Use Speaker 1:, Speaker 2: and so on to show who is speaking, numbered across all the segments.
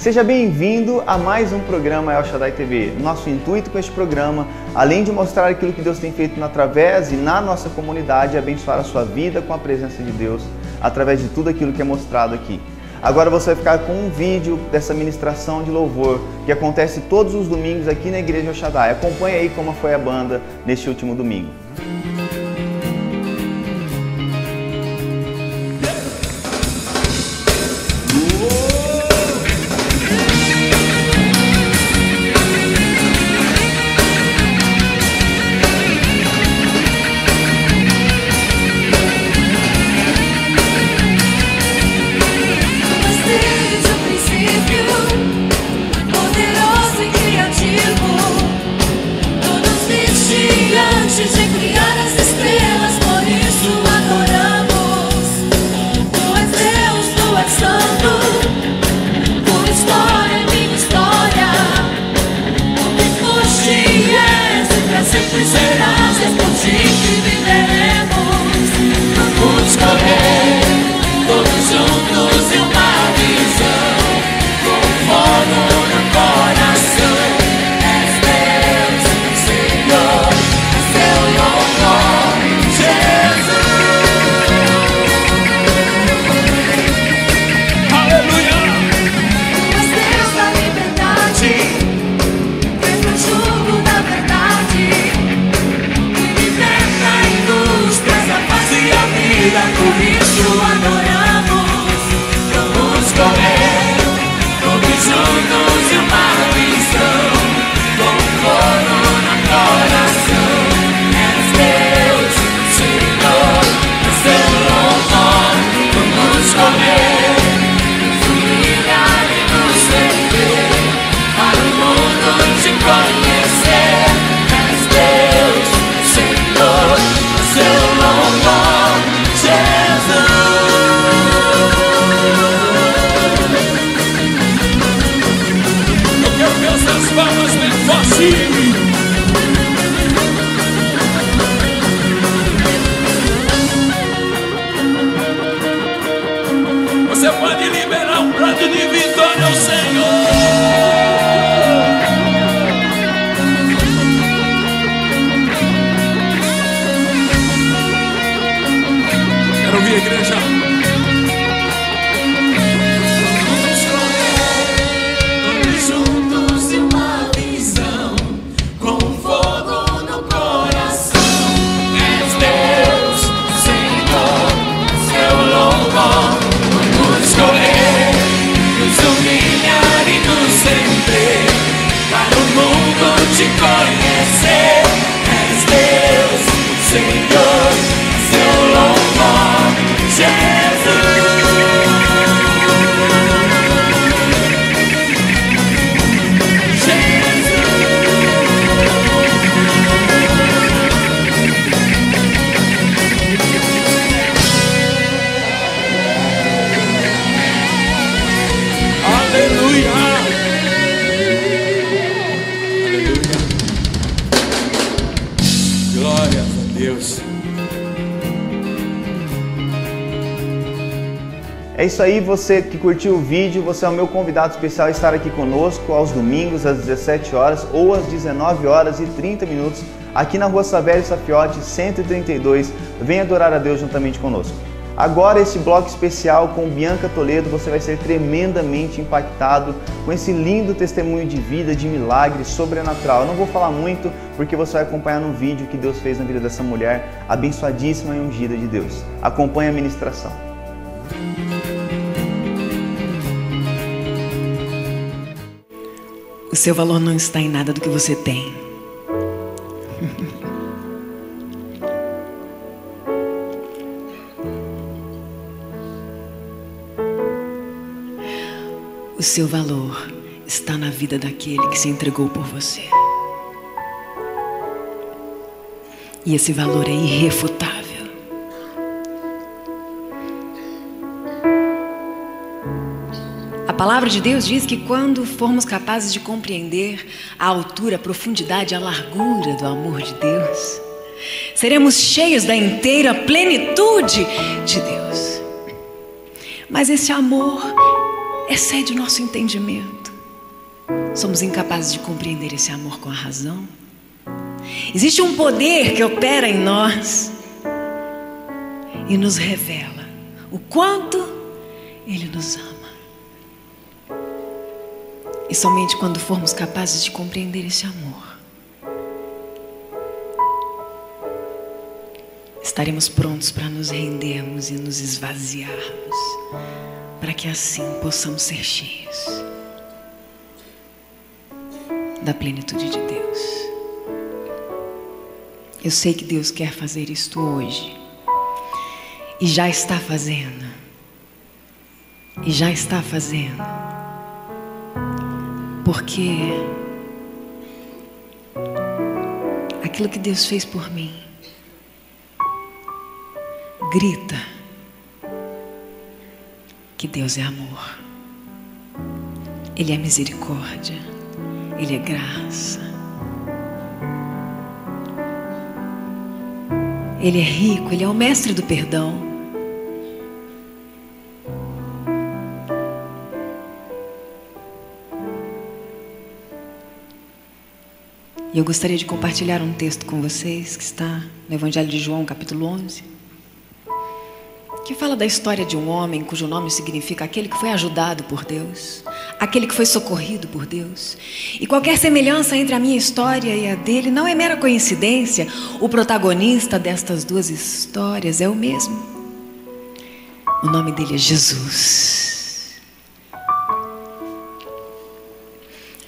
Speaker 1: Seja bem-vindo a mais um programa El Shaddai TV. Nosso intuito com este programa, além de mostrar aquilo que Deus tem feito através e na nossa comunidade, é abençoar a sua vida com a presença de Deus, através de tudo aquilo que é mostrado aqui. Agora você vai ficar com um vídeo dessa ministração de louvor que acontece todos os domingos aqui na Igreja El Shaddai. Acompanhe aí como foi a banda neste último domingo.
Speaker 2: Você pode liberar um prato de vitória ao Senhor. Quero ouvir a igreja. Vamos juntos em uma visão, com fogo no coração. És Deus, Senhor, seu louvor. Escolher, nos humilhar e nos render, para o mundo te conhecer. És Deus, Senhor, seu louvor, Jesus. Aleluia! Aleluia! Glórias a Deus!
Speaker 1: É isso aí, você que curtiu o vídeo, você é o meu convidado especial a estar aqui conosco aos domingos às 17 horas ou às 19 horas e 30 minutos aqui na Rua Savério Safiotti 132. Venha adorar a Deus juntamente conosco. Agora esse bloco especial com Bianca Toledo, você vai ser tremendamente impactado com esse lindo testemunho de vida, de milagre sobrenatural. Eu não vou falar muito porque você vai acompanhar no vídeo que Deus fez na vida dessa mulher abençoadíssima e ungida de Deus. Acompanhe a ministração.
Speaker 3: O seu valor não está em nada do que você tem. O seu valor está na vida daquele que se entregou por você. E esse valor é irrefutável. A palavra de Deus diz que quando formos capazes de compreender a altura, a profundidade, a largura do amor de Deus, seremos cheios da inteira plenitude de Deus. Mas esse amor excede o nosso entendimento. Somos incapazes de compreender esse amor com a razão. Existe um poder que opera em nós e nos revela o quanto Ele nos ama. E somente quando formos capazes de compreender esse amor, estaremos prontos para nos rendermos e nos esvaziarmos, para que assim possamos ser cheios da plenitude de Deus. Eu sei que Deus quer fazer isto hoje. E já está fazendo. E já está fazendo. Porque aquilo que Deus fez por mim grita que Deus é amor. Ele é misericórdia. Ele é graça. Ele é rico, Ele é o mestre do perdão. E eu gostaria de compartilhar um texto com vocês que está no Evangelho de João, capítulo 11, que fala da história de um homem cujo nome significa aquele que foi ajudado por Deus, aquele que foi socorrido por Deus. E qualquer semelhança entre a minha história e a dele não é mera coincidência. O protagonista destas duas histórias é o mesmo. O nome dele é Jesus.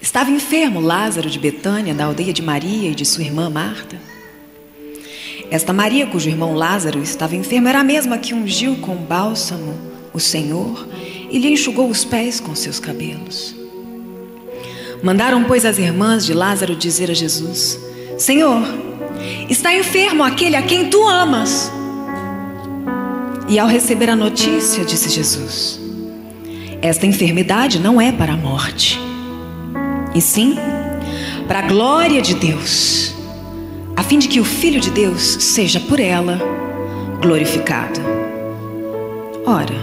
Speaker 3: Estava enfermo Lázaro de Betânia, da aldeia de Maria e de sua irmã Marta. Esta Maria, cujo irmão Lázaro estava enfermo, era a mesma que ungiu com bálsamo o Senhor e lhe enxugou os pés com seus cabelos. Mandaram, pois, as irmãs de Lázaro dizer a Jesus: Senhor, está enfermo aquele a quem tu amas. E ao receber a notícia, disse Jesus: esta enfermidade não é para a morte, e sim para a glória de Deus, a fim de que o Filho de Deus seja por ela glorificado. Ora,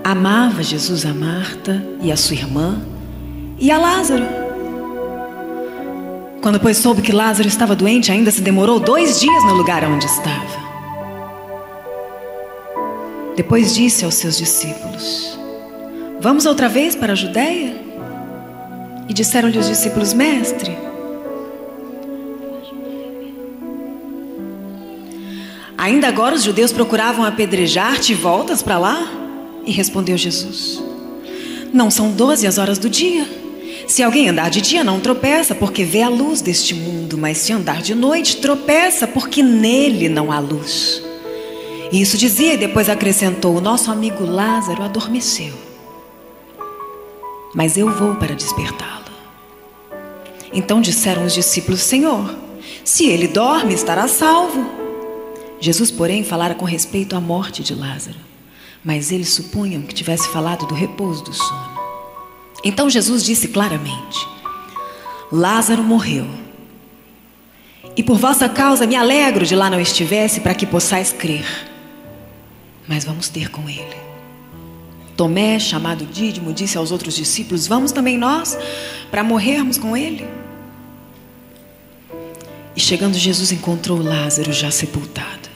Speaker 3: amava Jesus a Marta e a sua irmã e a Lázaro. Quando, pois, soube que Lázaro estava doente, ainda se demorou 2 dias no lugar onde estava. Depois disse aos seus discípulos: vamos outra vez para a Judeia? E disseram-lhe os discípulos: Mestre, ainda agora os judeus procuravam apedrejar-te e voltas para lá? E respondeu Jesus: não são 12 as horas do dia? Se alguém andar de dia não tropeça, porque vê a luz deste mundo, mas se andar de noite tropeça, porque nele não há luz. E isso dizia e depois acrescentou: o nosso amigo Lázaro adormeceu, mas eu vou para despertá-lo. Então disseram os discípulos: Senhor, se ele dorme, estará salvo. Jesus, porém, falara com respeito à morte de Lázaro, mas eles supunham que tivesse falado do repouso do sono. Então Jesus disse claramente: Lázaro morreu, e por vossa causa me alegro de lá não estivesse, para que possais crer. Mas vamos ter com ele. Tomé, chamado Dídimo, disse aos outros discípulos: vamos também nós, para morrermos com ele? E chegando Jesus encontrou Lázaro já sepultado.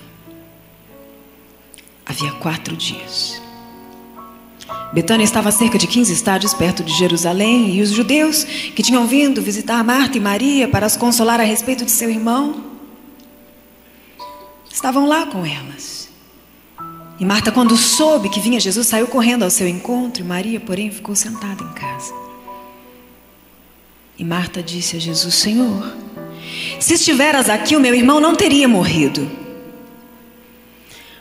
Speaker 3: Havia 4 dias. Betânia estava a cerca de 15 estádios perto de Jerusalém, e os judeus que tinham vindo visitar Marta e Maria para as consolar a respeito de seu irmão estavam lá com elas. E Marta, quando soube que vinha Jesus, saiu correndo ao seu encontro, e Maria, porém, ficou sentada em casa. E Marta disse a Jesus: Senhor, se estiveras aqui, o meu irmão não teria morrido.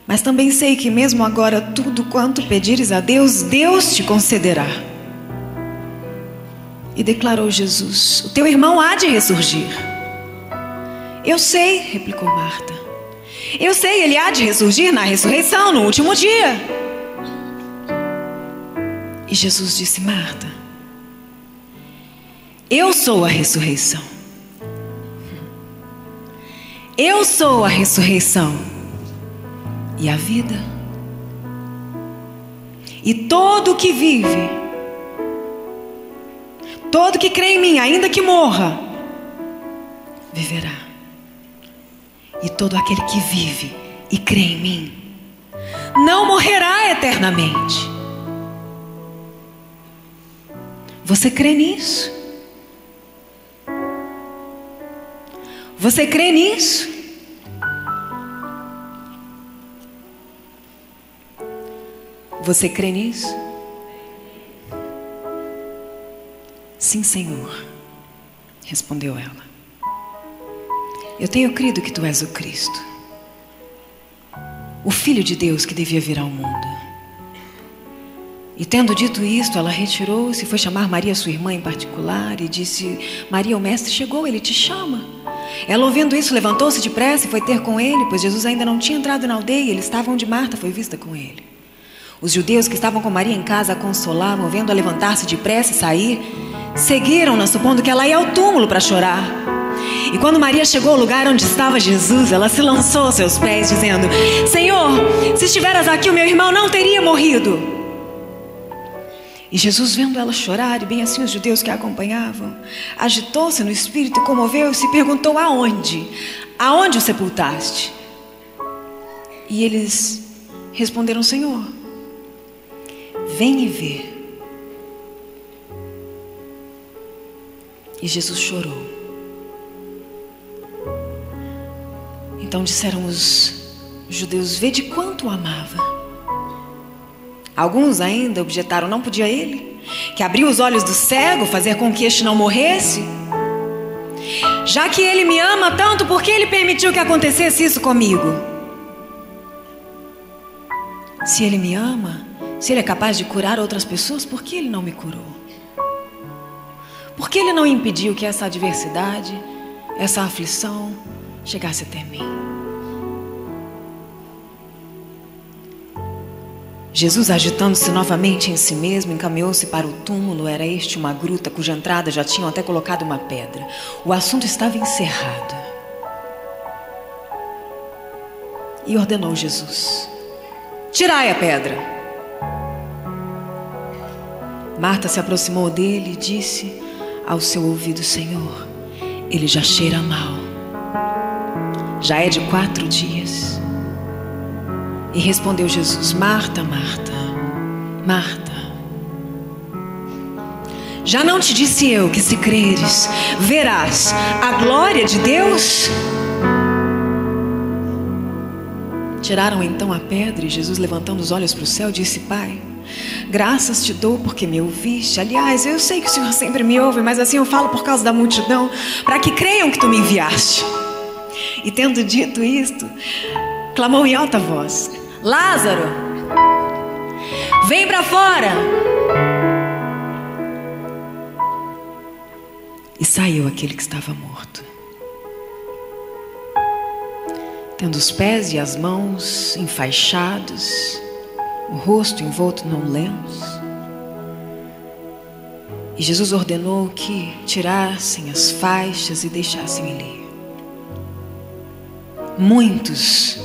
Speaker 3: Mas também sei que mesmo agora tudo quanto pedires a Deus, Deus te concederá. E declarou Jesus: o teu irmão há de ressurgir. Eu sei, replicou Marta. Eu sei, ele há de ressurgir na ressurreição, no último dia. E Jesus disse: Marta, eu sou a ressurreição. Eu sou a ressurreição e a vida. E todo o que vive Todo que crê em mim, ainda que morra, viverá. E todo aquele que vive e crê em mim não morrerá eternamente. Você crê nisso? Você crê nisso? Você crê nisso? Sim, Senhor, respondeu ela. Eu tenho crido que tu és o Cristo, o Filho de Deus que devia vir ao mundo. E tendo dito isto, ela retirou-se, foi chamar Maria, sua irmã em particular, e disse: Maria, o mestre chegou, ele te chama. Ela, ouvindo isso, levantou-se depressa e foi ter com ele, pois Jesus ainda não tinha entrado na aldeia, ele estava onde Marta foi vista com ele. Os judeus que estavam com Maria em casa a consolavam, vendo-a levantar-se depressa e sair, seguiram-na, supondo que ela ia ao túmulo para chorar. E quando Maria chegou ao lugar onde estava Jesus, ela se lançou aos seus pés, dizendo: Senhor, se estiveras aqui, o meu irmão não teria morrido. E Jesus, vendo ela chorar, e bem assim os judeus que a acompanhavam, agitou-se no espírito e comoveu-se e perguntou: aonde? Aonde o sepultaste? E eles responderam: Senhor, vem e vê. E Jesus chorou. Então disseram os judeus: vede quanto o amava. Alguns ainda objetaram: não podia ele, que abriu os olhos do cego, fazer com que este não morresse? Já que ele me ama tanto, por que ele permitiu que acontecesse isso comigo? Se ele me ama, se ele é capaz de curar outras pessoas, por que ele não me curou? Por que ele não impediu que essa adversidade, essa aflição chegasse até mim? Jesus, agitando-se novamente em si mesmo, encaminhou-se para o túmulo. Era este uma gruta cuja entrada já tinham até colocado uma pedra. O assunto estava encerrado. E ordenou Jesus: tirai a pedra. Marta se aproximou dele e disse ao seu ouvido: Senhor, ele já cheira mal. Já é de 4 dias. E respondeu Jesus: Marta, Marta, Marta, já não te disse eu que se creres, verás a glória de Deus? Tiraram então a pedra e Jesus, levantando os olhos para o céu, disse: Pai, graças te dou porque me ouviste. Aliás, eu sei que o Senhor sempre me ouve, mas assim eu falo por causa da multidão, para que creiam que tu me enviaste. E tendo dito isto, clamou em alta voz: Lázaro, vem para fora. E saiu aquele que estava morto, tendo os pés e as mãos enfaixados, o rosto envolto num lenço. E Jesus ordenou que tirassem as faixas e deixassem ele ir. Muitos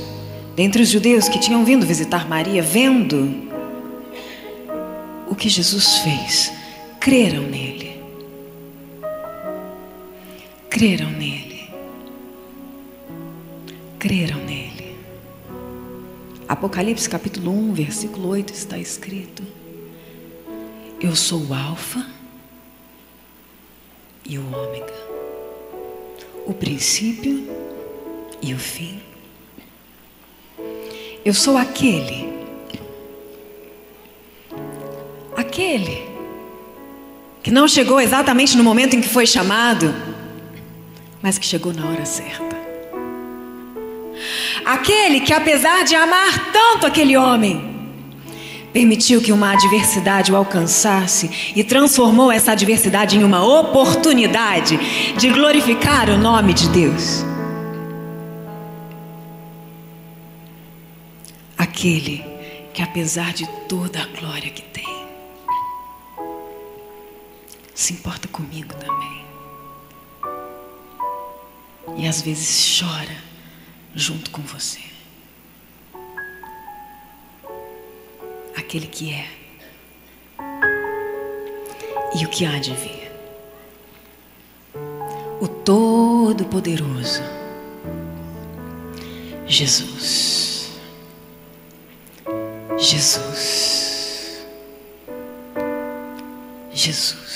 Speaker 3: dentre os judeus que tinham vindo visitar Maria, vendo o que Jesus fez, creram nele. Creram nele. Creram nele. Apocalipse capítulo 1, versículo 8 está escrito: eu sou o Alfa e o Ômega, o princípio e o fim. Eu sou aquele que não chegou exatamente no momento em que foi chamado, mas que chegou na hora certa. Aquele que, apesar de amar tanto aquele homem, permitiu que uma adversidade o alcançasse e transformou essa adversidade em uma oportunidade de glorificar o nome de Deus. Aquele que, apesar de toda a glória que tem, se importa comigo também. E às vezes chora junto com você. Aquele que é e o que há de vir. o Todo-Poderoso, Jesus, Jesus, Jesus.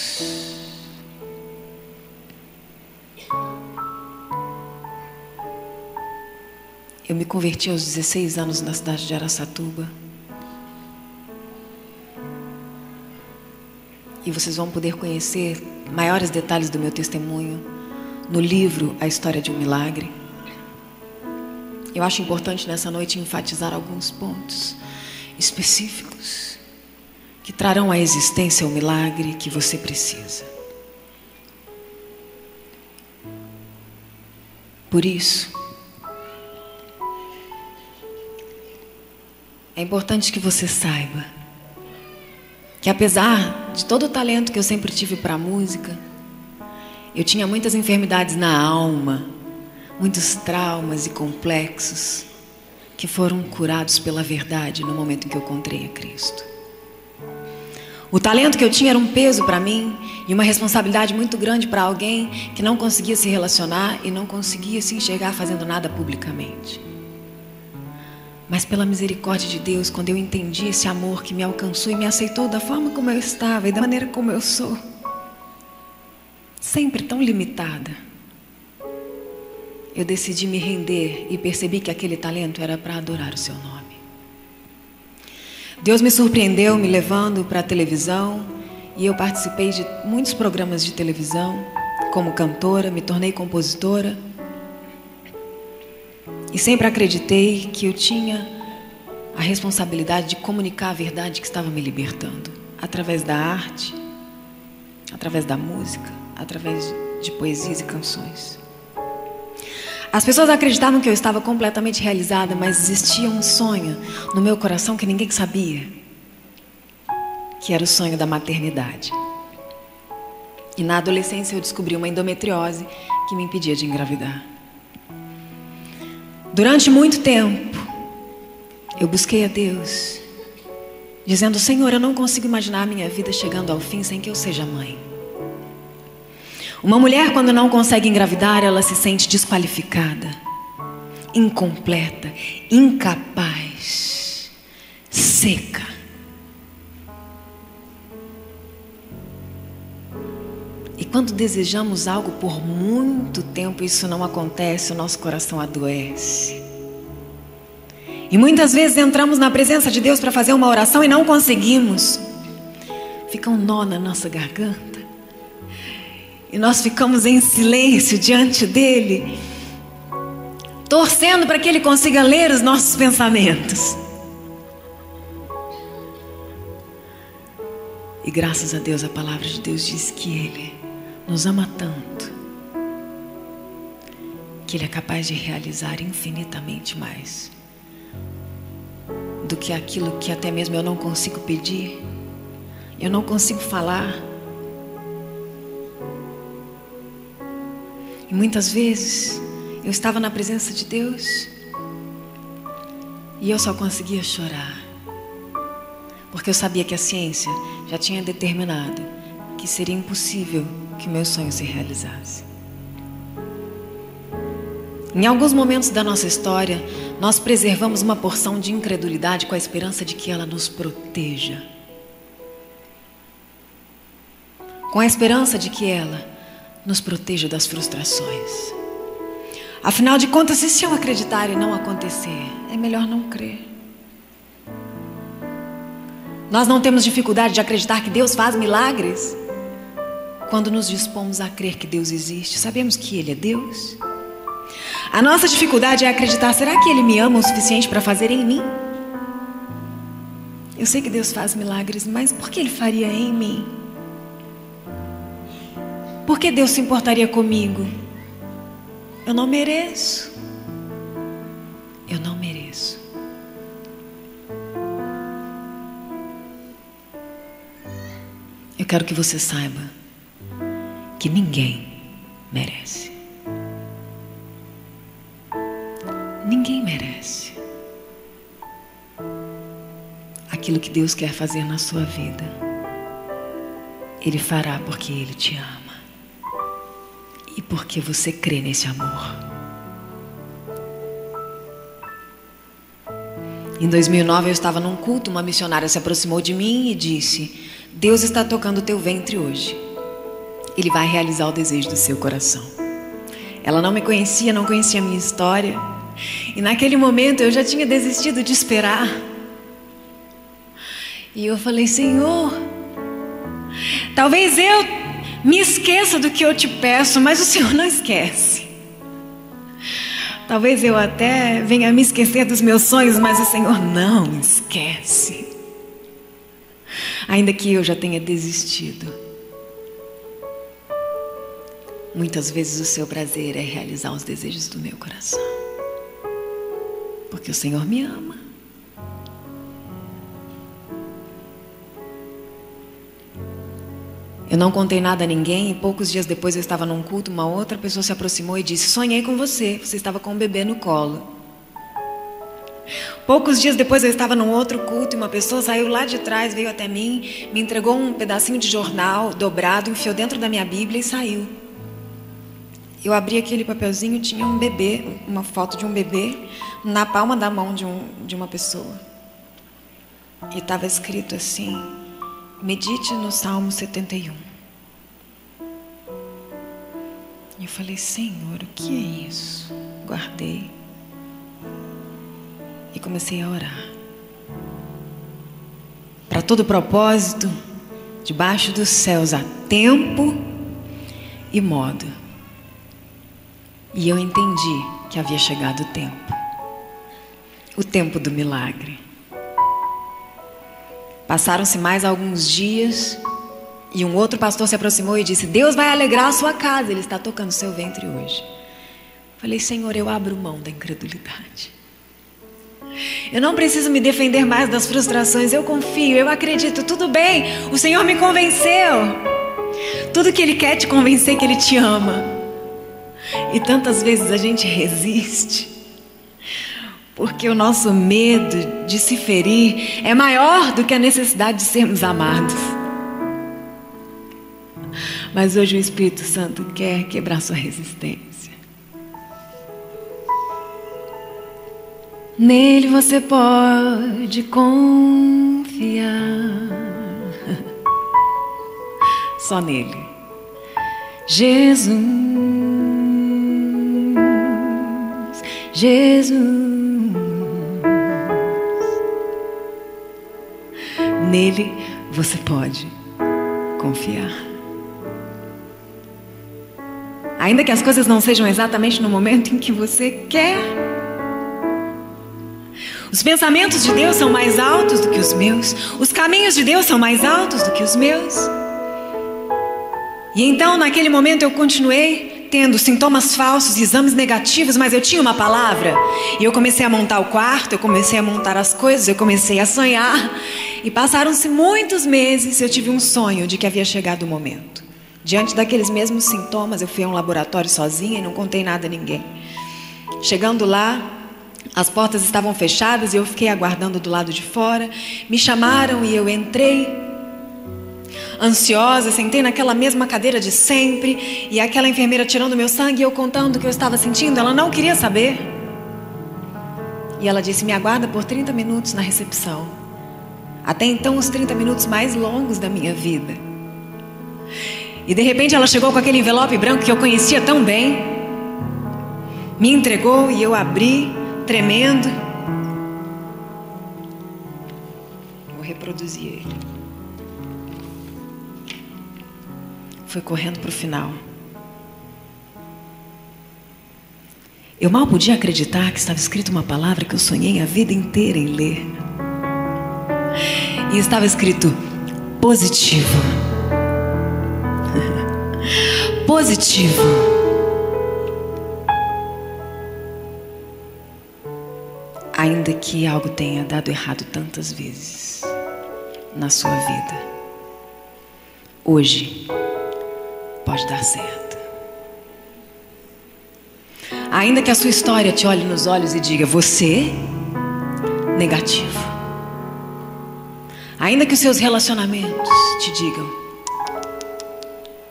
Speaker 3: Eu me converti aos 16 anos na cidade de Araçatuba. E vocês vão poder conhecer maiores detalhes do meu testemunho no livro A História de um Milagre. Eu acho importante nessa noite enfatizar alguns pontos específicos que trarão à existência o milagre que você precisa. Por isso, é importante que você saiba que, apesar de todo o talento que eu sempre tive para a música, eu tinha muitas enfermidades na alma, muitos traumas e complexos que foram curados pela verdade no momento em que eu encontrei a Cristo. O talento que eu tinha era um peso para mim e uma responsabilidade muito grande para alguém que não conseguia se relacionar e não conseguia se enxergar fazendo nada publicamente. Mas pela misericórdia de Deus, quando eu entendi esse amor que me alcançou e me aceitou da forma como eu estava e da maneira como eu sou, sempre tão limitada, eu decidi me render e percebi que aquele talento era para adorar o seu nome. Deus me surpreendeu me levando para a televisão e eu participei de muitos programas de televisão como cantora, me tornei compositora. E sempre acreditei que eu tinha a responsabilidade de comunicar a verdade que estava me libertando, através da arte, através da música, através de poesias e canções. As pessoas acreditavam que eu estava completamente realizada, mas existia um sonho no meu coração que ninguém sabia, que era o sonho da maternidade. E na adolescência eu descobri uma endometriose que me impedia de engravidar. Durante muito tempo, eu busquei a Deus, dizendo: Senhor, eu não consigo imaginar a minha vida chegando ao fim sem que eu seja mãe. Uma mulher, quando não consegue engravidar, ela se sente desqualificada, incompleta, incapaz, seca. E quando desejamos algo por muito tempo, isso não acontece, o nosso coração adoece. E muitas vezes entramos na presença de Deus para fazer uma oração e não conseguimos. Fica um nó na nossa garganta. E nós ficamos em silêncio diante dele, torcendo para que ele consiga ler os nossos pensamentos. E graças a Deus, a palavra de Deus diz que ele nos ama tanto que ele é capaz de realizar infinitamente mais do que aquilo que até mesmo eu não consigo pedir, eu não consigo falar. E muitas vezes eu estava na presença de Deus e eu só conseguia chorar, porque eu sabia que a ciência já tinha determinado que seria impossível que meu sonho se realizasse. Em alguns momentos da nossa história, nós preservamos uma porção de incredulidade com a esperança de que ela nos proteja, com a esperança de que ela nos proteja das frustrações. Afinal de contas, se eu acreditar e não acontecer, é melhor não crer. Nós não temos dificuldade de acreditar que Deus faz milagres quando nos dispomos a crer que Deus existe. Sabemos que Ele é Deus. A nossa dificuldade é acreditar: será que Ele me ama o suficiente para fazer em mim? Eu sei que Deus faz milagres, mas por que Ele faria em mim? Por que Deus se importaria comigo? Eu não mereço. Eu não mereço. Eu quero que você saiba que ninguém merece. Ninguém merece aquilo que Deus quer fazer na sua vida. Ele fará porque Ele te ama. E porque você crê nesse amor. Em 2009 eu estava num culto, uma missionária se aproximou de mim e disse: Deus está tocando o teu ventre hoje. Ele vai realizar o desejo do seu coração. Ela não me conhecia, não conhecia a minha história. E naquele momento eu já tinha desistido de esperar. E eu falei: Senhor, talvez eu me esqueça do que eu te peço, mas o Senhor não esquece. Talvez eu até venha me esquecer dos meus sonhos, mas o Senhor não esquece. Ainda que eu já tenha desistido. Muitas vezes o seu prazer é realizar os desejos do meu coração. Porque o Senhor me ama. Eu não contei nada a ninguém e poucos dias depois eu estava num culto, uma outra pessoa se aproximou e disse: sonhei com você, você estava com um bebê no colo. Poucos dias depois eu estava num outro culto e uma pessoa saiu lá de trás, veio até mim, me entregou um pedacinho de jornal dobrado, enfiou dentro da minha Bíblia e saiu. Eu abri aquele papelzinho, tinha um bebê, uma foto de um bebê na palma da mão de uma pessoa. E estava escrito assim: medite no Salmo 71. E eu falei: Senhor, o que é isso? Guardei. E comecei a orar. Para todo propósito, debaixo dos céus há tempo e modo. E eu entendi que havia chegado o tempo do milagre. Passaram-se mais alguns dias e um outro pastor se aproximou e disse: Deus vai alegrar a sua casa, Ele está tocando seu ventre hoje. Falei: Senhor, eu abro mão da incredulidade. Eu não preciso me defender mais das frustrações, eu confio, eu acredito, tudo bem, o Senhor me convenceu. Tudo que Ele quer é te convencer que Ele te ama. E tantas vezes a gente resiste, porque o nosso medo de se ferir é maior do que a necessidade de sermos amados. Mas hoje o Espírito Santo quer quebrar sua resistência. Nele você pode confiar. Só nele. Jesus, Jesus. Nele você pode confiar. Ainda que as coisas não sejam exatamente no momento em que você quer. Os pensamentos de Deus são mais altos do que os meus. Os caminhos de Deus são mais altos do que os meus. E então, naquele momento, eu continuei tendo sintomas falsos, exames negativos, mas eu tinha uma palavra. E eu comecei a montar o quarto, eu comecei a montar as coisas, eu comecei a sonhar. E passaram-se muitos meses, eu tive um sonho de que havia chegado o momento. Diante daqueles mesmos sintomas, eu fui a um laboratório sozinha e não contei nada a ninguém. Chegando lá, as portas estavam fechadas e eu fiquei aguardando do lado de fora. Me chamaram e eu entrei. Ansiosa, sentei naquela mesma cadeira de sempre. E aquela enfermeira tirando meu sangue e eu contando o que eu estava sentindo. Ela não queria saber. E ela disse: me aguarda por 30 minutos na recepção. Até então, os 30 minutos mais longos da minha vida. E de repente ela chegou com aquele envelope branco que eu conhecia tão bem. Me entregou e eu abri, tremendo. Vou reproduzir ele. Foi correndo para o final. Eu mal podia acreditar que estava escrito uma palavra que eu sonhei a vida inteira em ler. E estava escrito: positivo. Positivo. Ainda que algo tenha dado errado tantas vezes na sua vida, hoje pode dar certo. Ainda que a sua história te olhe nos olhos e diga: você, negativo. Ainda que os seus relacionamentos te digam: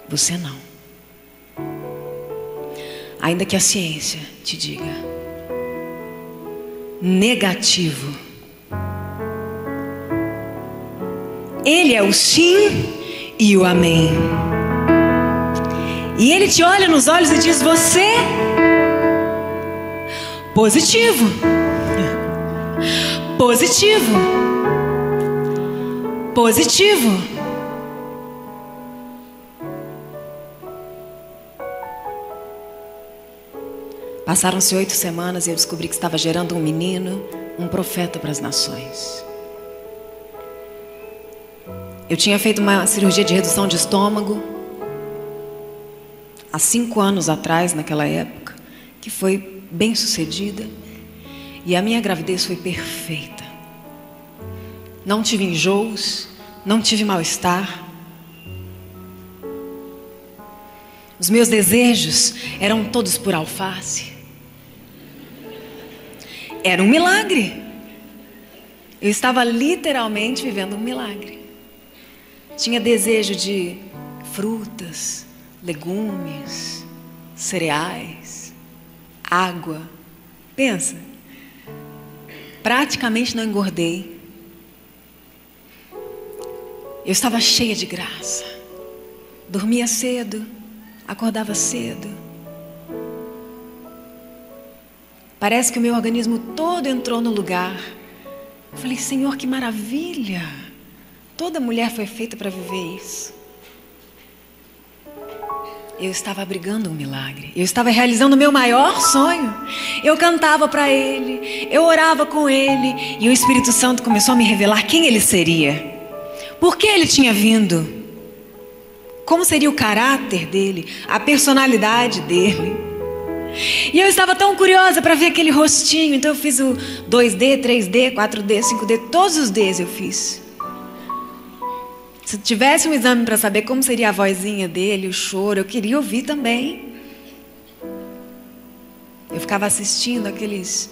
Speaker 3: você não. ainda que a ciência te diga negativo. Ele é o sim e o amém. E ele te olha nos olhos e diz: você positivo. Positivo. Positivo. Passaram-se 8 semanas e eu descobri que estava gerando um menino, um profeta para as nações. Eu tinha feito uma cirurgia de redução de estômago há 5 anos atrás, naquela época, que foi bem sucedida. E a minha gravidez foi perfeita. Não tive enjoos, não tive mal-estar. Os meus desejos eram todos por alface. Era um milagre. Eu estava literalmente vivendo um milagre. Tinha desejo de frutas, legumes, cereais, água. Pensa, praticamente não engordei. Eu estava cheia de graça. Dormia cedo, acordava cedo. Parece que o meu organismo todo entrou no lugar. Eu falei: Senhor, que maravilha! Toda mulher foi feita para viver isso. Eu estava abrigando um milagre. Eu estava realizando o meu maior sonho. Eu cantava para Ele, eu orava com Ele, e o Espírito Santo começou a me revelar quem Ele seria. Por que Ele tinha vindo? Como seria o caráter dele, a personalidade dele. E eu estava tão curiosa para ver aquele rostinho. Então eu fiz o 2D, 3D, 4D, 5D, todos os Ds eu fiz. Se tivesse um exame para saber como seria a vozinha dele, o choro, eu queria ouvir também. Eu ficava assistindo aqueles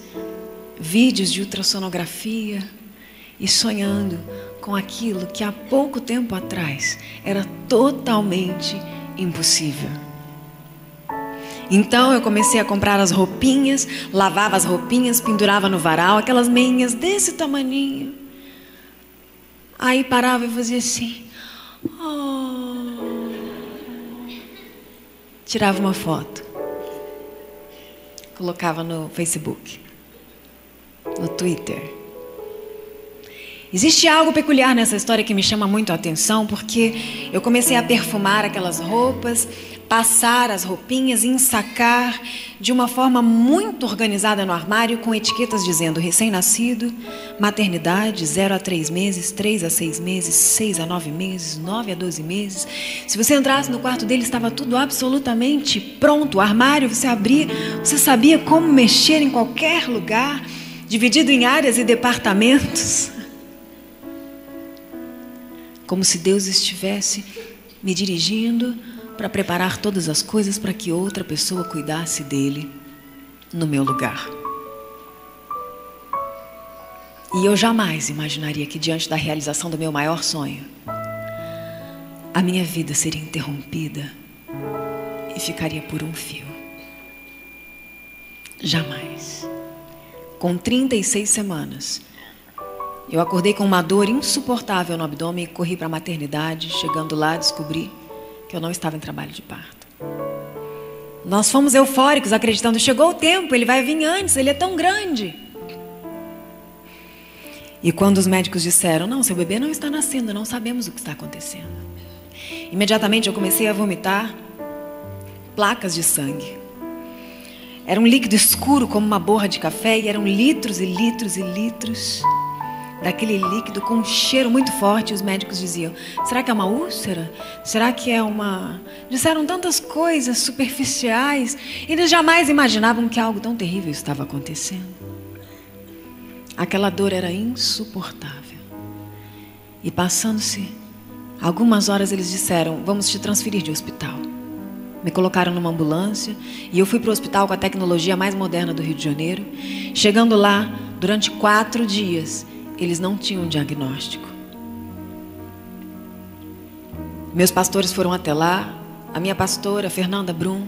Speaker 3: vídeos de ultrassonografia e sonhando com aquilo que há pouco tempo atrás era totalmente impossível. Então eu comecei a comprar as roupinhas, lavava as roupinhas, pendurava no varal, aquelas meinhas desse tamaninho. Aí parava e fazia assim. Oh. Tirava uma foto, colocava no Facebook, no Twitter. Existe algo peculiar nessa história que me chama muito a atenção, porque eu comecei a perfumar aquelas roupas, passar as roupinhas, ensacar de uma forma muito organizada no armário, com etiquetas dizendo recém-nascido, maternidade, 0 a 3 meses, 3 a 6 meses, 6 a 9 meses, 9 a 12 meses. Se você entrasse no quarto dele, estava tudo absolutamente pronto. O armário, você abria, você sabia como mexer em qualquer lugar, dividido em áreas e departamentos. Como se Deus estivesse me dirigindo para preparar todas as coisas para que outra pessoa cuidasse dele no meu lugar. E eu jamais imaginaria que, diante da realização do meu maior sonho, a minha vida seria interrompida e ficaria por um fio. Jamais. Com 36 semanas, eu acordei com uma dor insuportável no abdômen e corri para a maternidade. Chegando lá, descobri que eu não estava em trabalho de parto. Nós fomos eufóricos, acreditando: chegou o tempo, ele vai vir antes, ele é tão grande. E quando os médicos disseram: não, seu bebê não está nascendo, não sabemos o que está acontecendo, imediatamente eu comecei a vomitar placas de sangue. Era um líquido escuro como uma borra de café, e eram litros e litros e litros daquele líquido com um cheiro muito forte. Os médicos diziam: será que é uma úlcera? Será que é uma... Disseram tantas coisas superficiais. Eles jamais imaginavam que algo tão terrível estava acontecendo. Aquela dor era insuportável. E passando-se algumas horas, eles disseram: vamos te transferir de hospital. Me colocaram numa ambulância e eu fui para o hospital com a tecnologia mais moderna do Rio de Janeiro. Chegando lá, durante 4 dias, eles não tinham um diagnóstico. Meus pastores foram até lá, a minha pastora, Fernanda Brum,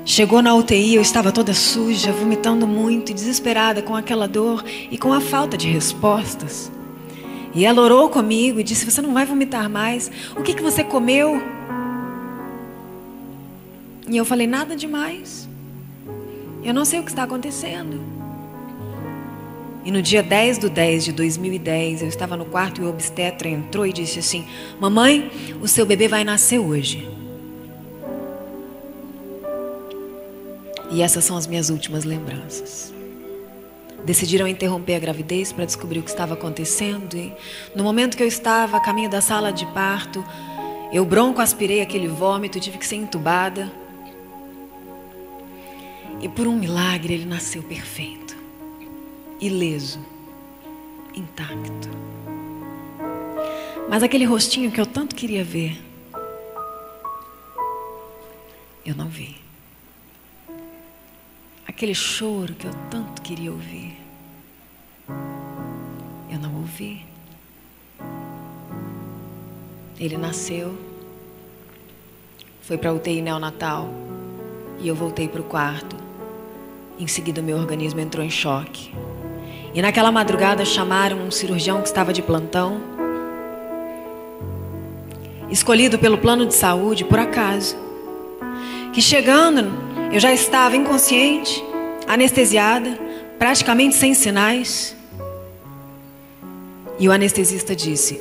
Speaker 3: Chegou na UTI, eu estava toda suja, vomitando muito e desesperada com aquela dor e com a falta de respostas. E ela orou comigo e disse: você não vai vomitar mais. O que você comeu? E eu falei: nada demais. Eu não sei o que está acontecendo. E no dia 10/10/2010, eu estava no quarto e o obstetra entrou e disse assim: mamãe, o seu bebê vai nascer hoje. E essas são as minhas últimas lembranças. Decidiram interromper a gravidez para descobrir o que estava acontecendo. E no momento que eu estava a caminho da sala de parto, eu broncoaspirei aquele vômito e tive que ser entubada. E por um milagre ele nasceu perfeito, ileso, intacto. Mas aquele rostinho que eu tanto queria ver, eu não vi. Aquele choro que eu tanto queria ouvir, eu não ouvi. Ele nasceu, foi para a UTI neonatal e eu voltei para o quarto. Em seguida, o meu organismo entrou em choque. E naquela madrugada chamaram um cirurgião que estava de plantão, escolhido pelo plano de saúde por acaso, que chegando eu já estava inconsciente, anestesiada, praticamente sem sinais. E o anestesista disse: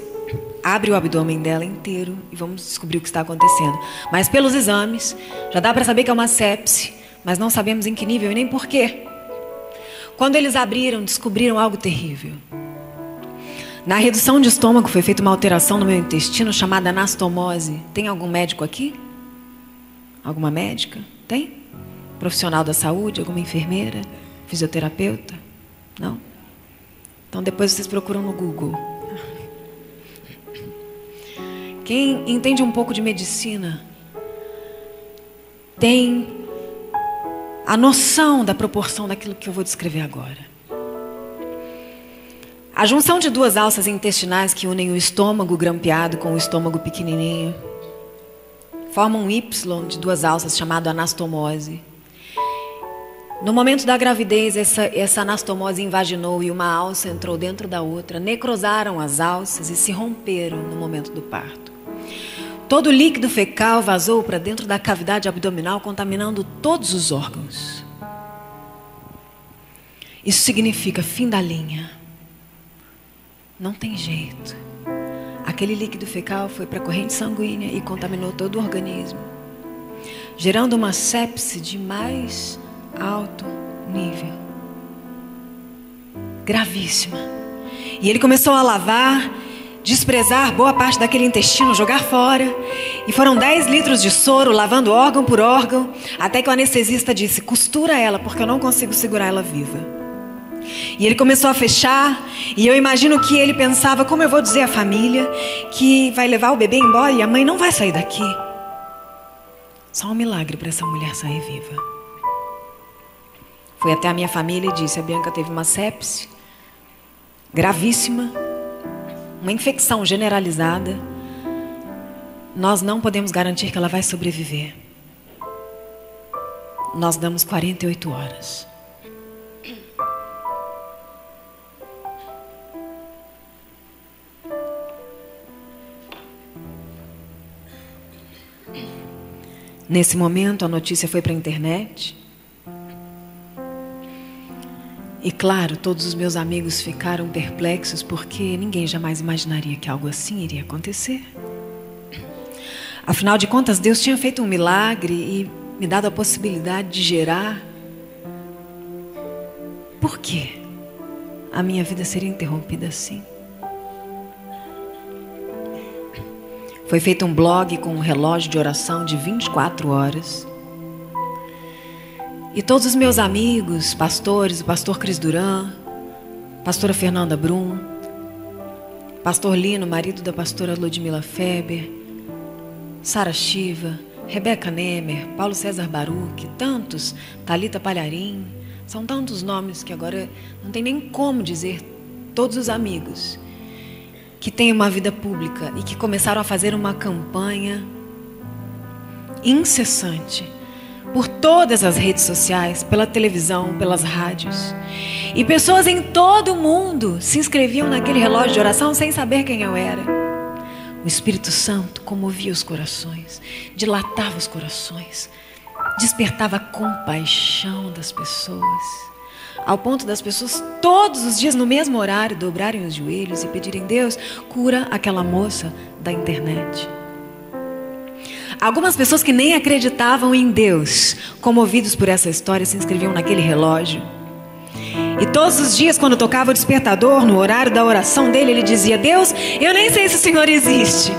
Speaker 3: abre o abdômen dela inteiro e vamos descobrir o que está acontecendo. Mas pelos exames, já dá para saber que é uma sepse, mas não sabemos em que nível e nem por quê. Quando eles abriram, descobriram algo terrível. Na redução de estômago foi feita uma alteração no meu intestino chamada anastomose. Tem algum médico aqui? Alguma médica? Tem? Profissional da saúde? Alguma enfermeira? Fisioterapeuta? Não? Então depois vocês procuram no Google. Quem entende um pouco de medicina tem a noção da proporção daquilo que eu vou descrever agora. A junção de duas alças intestinais que unem o estômago grampeado com o estômago pequenininho forma um Y de duas alças chamado anastomose. No momento da gravidez, essa anastomose invaginou e uma alça entrou dentro da outra, necrosaram as alças e se romperam no momento do parto. Todo o líquido fecal vazou para dentro da cavidade abdominal, contaminando todos os órgãos. Isso significa fim da linha. Não tem jeito. Aquele líquido fecal foi para a corrente sanguínea e contaminou todo o organismo, gerando uma sepse de mais alto nível, gravíssima. E ele começou a lavar, desprezar boa parte daquele intestino, jogar fora. E foram 10 litros de soro, lavando órgão por órgão, até que o anestesista disse: costura ela, porque eu não consigo segurar ela viva. E ele começou a fechar, e eu imagino que ele pensava: como eu vou dizer à família que vai levar o bebê embora e a mãe não vai sair daqui? Só um milagre para essa mulher sair viva. Foi até a minha família e disse: a Bianca teve uma sepse gravíssima, uma infecção generalizada. Nós não podemos garantir que ela vai sobreviver. Nós damos 48 horas. Nesse momento, a notícia foi para a internet. E claro, todos os meus amigos ficaram perplexos, porque ninguém jamais imaginaria que algo assim iria acontecer. Afinal de contas, Deus tinha feito um milagre e me dado a possibilidade de gerar. Por quê a minha vida seria interrompida assim? Foi feito um blog com um relógio de oração de 24 horas. E todos os meus amigos, pastores, o pastor Cris Duran, pastora Fernanda Brum, pastor Lino, marido da pastora Ludmila Feber, Sara Shiva, Rebeca Nemer, Paulo César Baruch, tantos, Thalita Palharim, são tantos nomes que agora não tem nem como dizer. Todos os amigos que têm uma vida pública e que começaram a fazer uma campanha incessante por todas as redes sociais, pela televisão, pelas rádios. E pessoas em todo o mundo se inscreviam naquele relógio de oração sem saber quem eu era. O Espírito Santo comovia os corações, dilatava os corações, despertava a compaixão das pessoas, ao ponto das pessoas todos os dias no mesmo horário dobrarem os joelhos e pedirem: Deus, cura aquela moça da internet. Algumas pessoas que nem acreditavam em Deus, comovidos por essa história, se inscreviam naquele relógio. E todos os dias, quando tocava o despertador, no horário da oração dele, ele dizia: Deus, eu nem sei se o Senhor existe,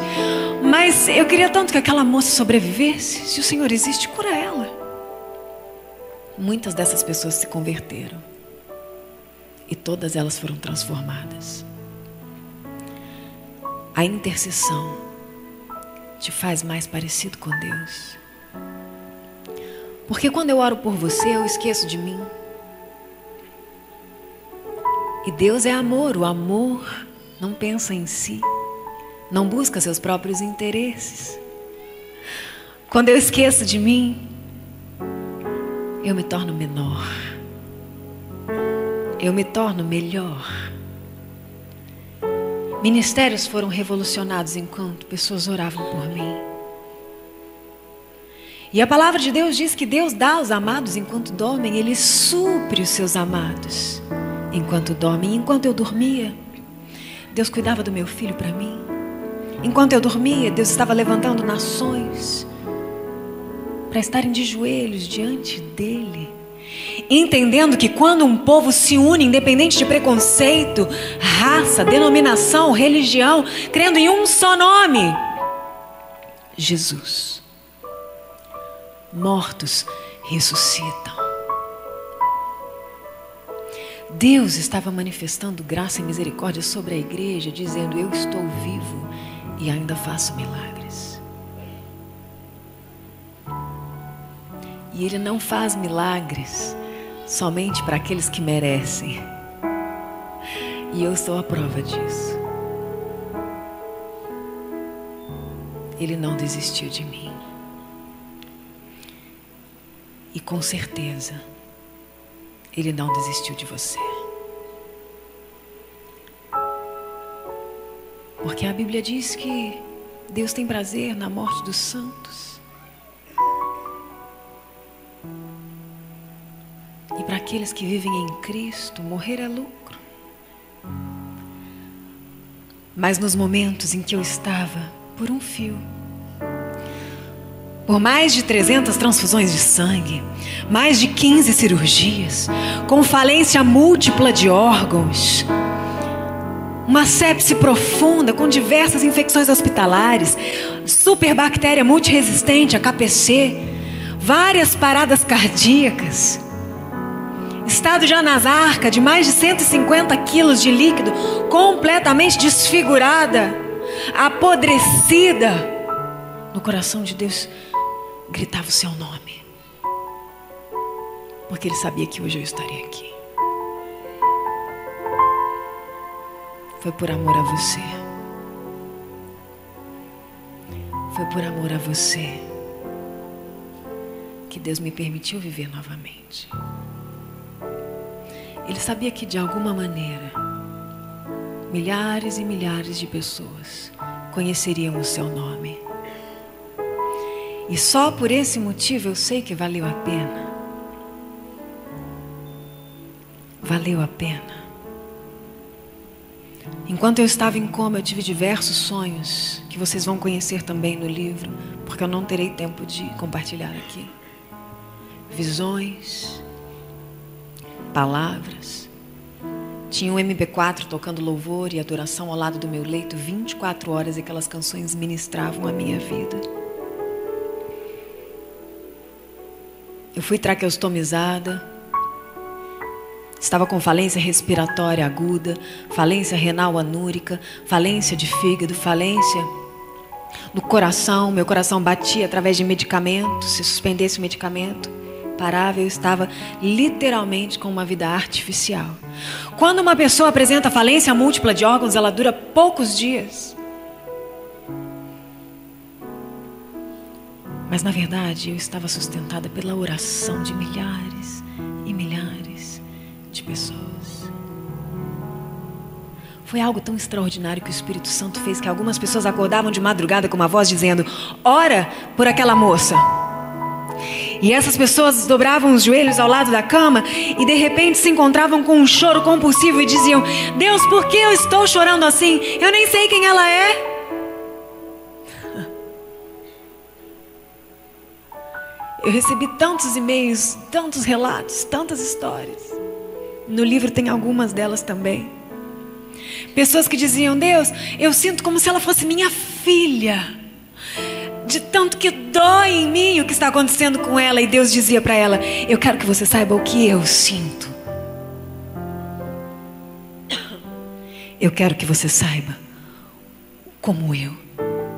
Speaker 3: mas eu queria tanto que aquela moça sobrevivesse. Se o Senhor existe, cura ela. Muitas dessas pessoas se converteram e todas elas foram transformadas. A intercessão te faz mais parecido com Deus. Porque quando eu oro por você, eu esqueço de mim. E Deus é amor. O amor não pensa em si, não busca seus próprios interesses. Quando eu esqueço de mim, eu me torno menor. Eu me torno melhor. Ministérios foram revolucionados enquanto pessoas oravam por mim. E a palavra de Deus diz que Deus dá aos amados enquanto dormem. Ele supre os seus amados enquanto dormem. Enquanto eu dormia, Deus cuidava do meu filho para mim. Enquanto eu dormia, Deus estava levantando nações para estarem de joelhos diante dele, entendendo que quando um povo se une, independente de preconceito, raça, denominação, religião, crendo em um só nome, Jesus, mortos ressuscitam. Deus estava manifestando graça e misericórdia sobre a igreja, dizendo: eu estou vivo e ainda faço milagres. E Ele não faz milagres somente para aqueles que merecem. E eu sou a prova disso. Ele não desistiu de mim. E com certeza, Ele não desistiu de você. Porque a Bíblia diz que Deus tem prazer na morte dos santos. E para aqueles que vivem em Cristo, morrer é lucro. Mas nos momentos em que eu estava por um fio, por mais de 300 transfusões de sangue, mais de 15 cirurgias, com falência múltipla de órgãos, uma sepse profunda com diversas infecções hospitalares, superbactéria multiresistente, a KPC, várias paradas cardíacas, estado de anasarca de mais de 150 quilos de líquido, completamente desfigurada, apodrecida, no coração de Deus gritava o seu nome, porque Ele sabia que hoje eu estaria aqui. Foi por amor a você. Foi por amor a você que Deus me permitiu viver novamente. Ele sabia que de alguma maneira milhares e milhares de pessoas conheceriam o seu nome. E só por esse motivo eu sei que valeu a pena. Valeu a pena. Enquanto eu estava em coma, eu tive diversos sonhos que vocês vão conhecer também no livro, porque eu não terei tempo de compartilhar aqui. Visões, palavras. Tinha um MP4 tocando louvor e adoração ao lado do meu leito 24 horas e aquelas canções ministravam a minha vida. Eu fui traqueostomizada. Estava com falência respiratória aguda, falência renal anúrica, falência de fígado, falência no coração. Meu coração batia através de medicamento. Se suspendesse o medicamento, parava. Eu estava literalmente com uma vida artificial. Quando uma pessoa apresenta falência múltipla de órgãos, ela dura poucos dias. Mas na verdade eu estava sustentada pela oração de milhares e milhares de pessoas. Foi algo tão extraordinário que o Espírito Santo fez que algumas pessoas acordavam de madrugada com uma voz dizendo: ora por aquela moça. E essas pessoas dobravam os joelhos ao lado da cama e de repente se encontravam com um choro compulsivo e diziam: Deus, por que eu estou chorando assim? Eu nem sei quem ela é. Eu recebi tantos e-mails, tantos relatos, tantas histórias. No livro tem algumas delas também. Pessoas que diziam: Deus, eu sinto como se ela fosse minha filha. De tanto que dói em mim o que está acontecendo com ela. E Deus dizia para ela: eu quero que você saiba o que eu sinto. Eu quero que você saiba como eu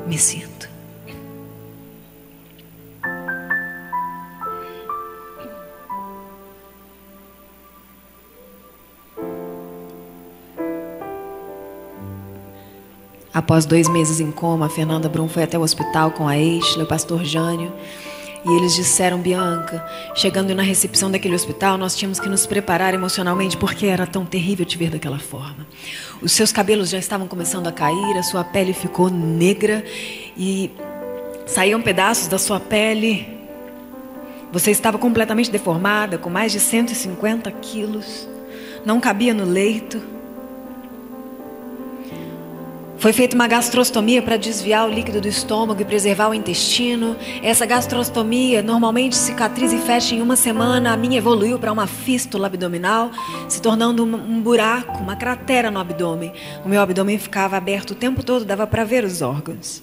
Speaker 3: me sinto. Após 2 meses em coma, a Fernanda Brum foi até o hospital com a Eichler, o pastor Jânio. E eles disseram: Bianca, chegando na recepção daquele hospital, nós tínhamos que nos preparar emocionalmente, porque era tão terrível te ver daquela forma. Os seus cabelos já estavam começando a cair, a sua pele ficou negra e saíam pedaços da sua pele. Você estava completamente deformada, com mais de 150 quilos. Não cabia no leito. Foi feita uma gastrostomia para desviar o líquido do estômago e preservar o intestino. Essa gastrostomia normalmente cicatriza e fecha em 1 semana. A minha evoluiu para uma fístula abdominal, se tornando um buraco, uma cratera no abdômen. O meu abdômen ficava aberto o tempo todo, dava para ver os órgãos.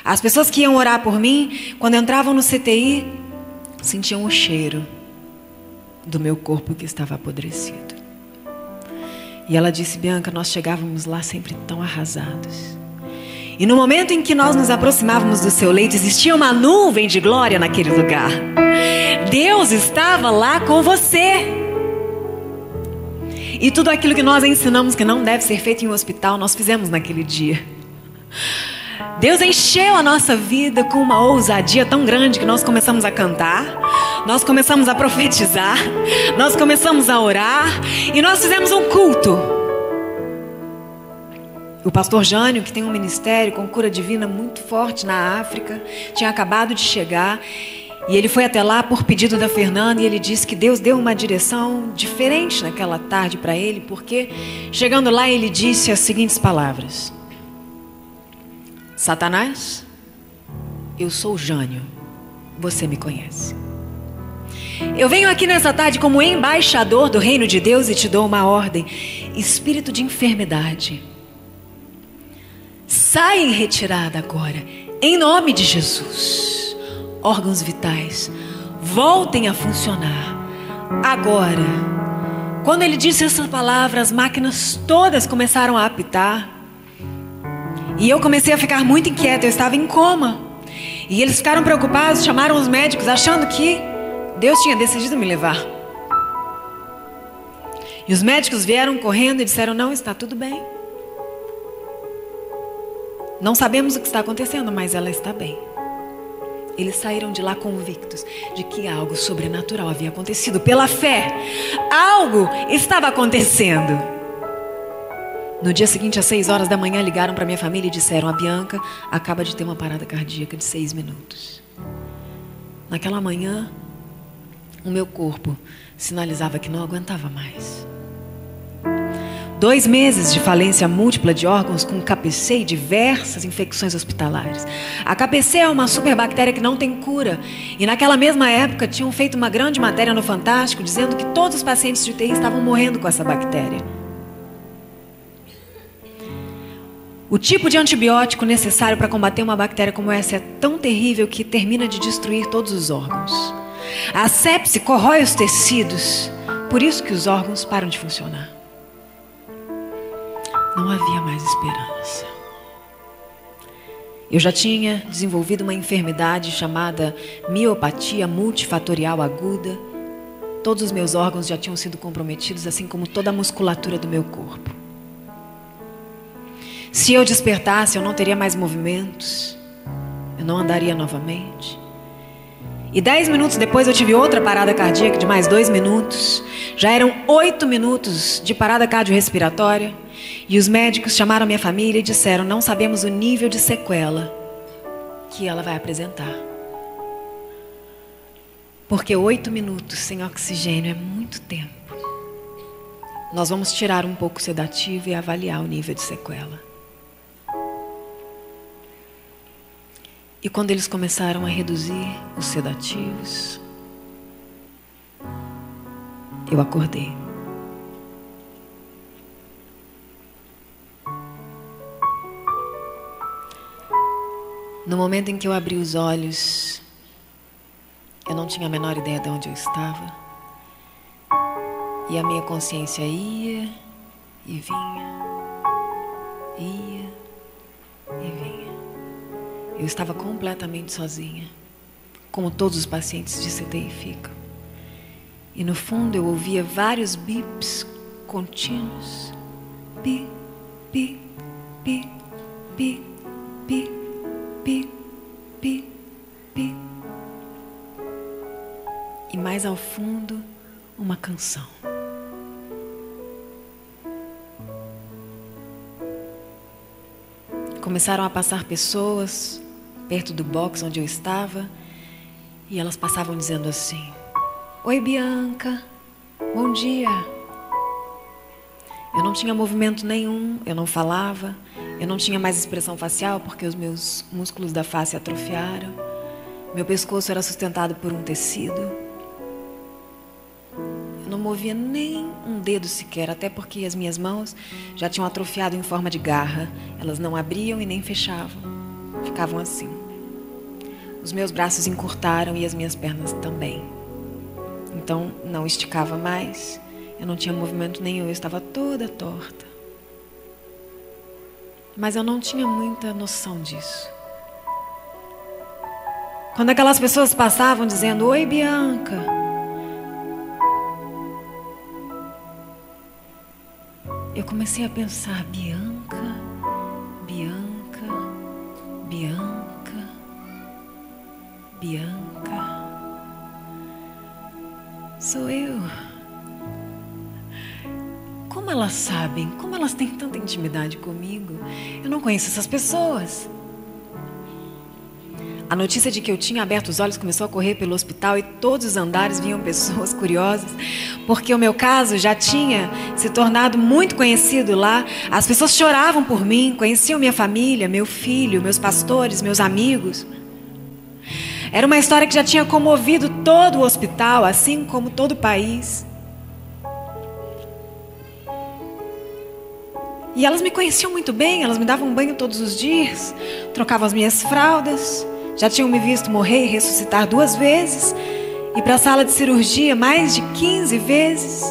Speaker 3: As pessoas que iam orar por mim, quando entravam no CTI, sentiam o cheiro do meu corpo que estava apodrecido. E ela disse: Bianca, nós chegávamos lá sempre tão arrasados. E no momento em que nós nos aproximávamos do seu leito, existia uma nuvem de glória naquele lugar. Deus estava lá com você. E tudo aquilo que nós ensinamos que não deve ser feito em um hospital, nós fizemos naquele dia. Deus encheu a nossa vida com uma ousadia tão grande que nós começamos a cantar, nós começamos a profetizar, nós começamos a orar e nós fizemos um culto. O pastor Jânio, que tem um ministério com cura divina muito forte na África, tinha acabado de chegar e ele foi até lá por pedido da Fernanda e ele disse que Deus deu uma direção diferente naquela tarde para ele, porque chegando lá ele disse as seguintes palavras: Satanás, eu sou Jânio, você me conhece. Eu venho aqui nessa tarde como embaixador do reino de Deus e te dou uma ordem. Espírito de enfermidade, sai em retirada agora, em nome de Jesus. Órgãos vitais, voltem a funcionar agora. Quando ele disse essa palavra, as máquinas todas começaram a apitar. E eu comecei a ficar muito inquieta, eu estava em coma. E eles ficaram preocupados, chamaram os médicos, achando que Deus tinha decidido me levar. E os médicos vieram correndo e disseram: não, está tudo bem. Não sabemos o que está acontecendo, mas ela está bem. Eles saíram de lá convictos de que algo sobrenatural havia acontecido. Pela fé, algo estava acontecendo. No dia seguinte, às 6 horas da manhã, ligaram para minha família e disseram: a Bianca acaba de ter uma parada cardíaca de 6 minutos. Naquela manhã, o meu corpo sinalizava que não aguentava mais. 2 meses de falência múltipla de órgãos com KPC e diversas infecções hospitalares. A KPC é uma superbactéria que não tem cura. E naquela mesma época tinham feito uma grande matéria no Fantástico dizendo que todos os pacientes de UTI estavam morrendo com essa bactéria. O tipo de antibiótico necessário para combater uma bactéria como essa é tão terrível que termina de destruir todos os órgãos. A sepse corrói os tecidos, por isso que os órgãos param de funcionar. Não havia mais esperança. Eu já tinha desenvolvido uma enfermidade chamada miopatia multifatorial aguda. Todos os meus órgãos já tinham sido comprometidos, assim como toda a musculatura do meu corpo. Se eu despertasse, eu não teria mais movimentos, eu não andaria novamente, E 10 minutos depois eu tive outra parada cardíaca de mais 2 minutos. Já eram 8 minutos de parada cardiorrespiratória. E os médicos chamaram minha família e disseram: não sabemos o nível de sequela que ela vai apresentar. Porque 8 minutos sem oxigênio é muito tempo. Nós vamos tirar um pouco o sedativo e avaliar o nível de sequela. E quando eles começaram a reduzir os sedativos, eu acordei. No momento em que eu abri os olhos, eu não tinha a menor ideia de onde eu estava. E a minha consciência ia e vinha. Ia e vinha. Eu estava completamente sozinha, como todos os pacientes de CTI ficam. E no fundo eu ouvia vários bips contínuos. Pi, pi, pi, pi, pi, pi, pi, pi. E mais ao fundo, uma canção. Começaram a passar pessoas perto do box onde eu estava, e elas passavam dizendo assim: oi, Bianca, bom dia. Eu não tinha movimento nenhum, eu não falava, eu não tinha mais expressão facial porque os meus músculos da face atrofiaram. Meu pescoço era sustentado por um tecido. Eu não movia nem um dedo sequer, até porque as minhas mãos já tinham atrofiado em forma de garra. Elas não abriam e nem fechavam, ficavam assim. Os meus braços encurtaram e as minhas pernas também. Então não esticava mais, eu não tinha movimento nenhum, eu estava toda torta. Mas eu não tinha muita noção disso. Quando aquelas pessoas passavam dizendo: oi, Bianca, eu comecei a pensar: Bianca, Bianca, Bianca, Bianca, sou eu. Como elas sabem? Como elas têm tanta intimidade comigo? Eu não conheço essas pessoas. A notícia de que eu tinha aberto os olhos começou a correr pelo hospital e todos os andares vinham pessoas curiosas, porque o meu caso já tinha se tornado muito conhecido lá. As pessoas choravam por mim, conheciam minha família, meu filho, meus pastores, meus amigos. Era uma história que já tinha comovido todo o hospital, assim como todo o país. E elas me conheciam muito bem, elas me davam banho todos os dias, trocavam as minhas fraldas. Já tinham me visto morrer e ressuscitar 2 vezes, ir para a sala de cirurgia mais de 15 vezes.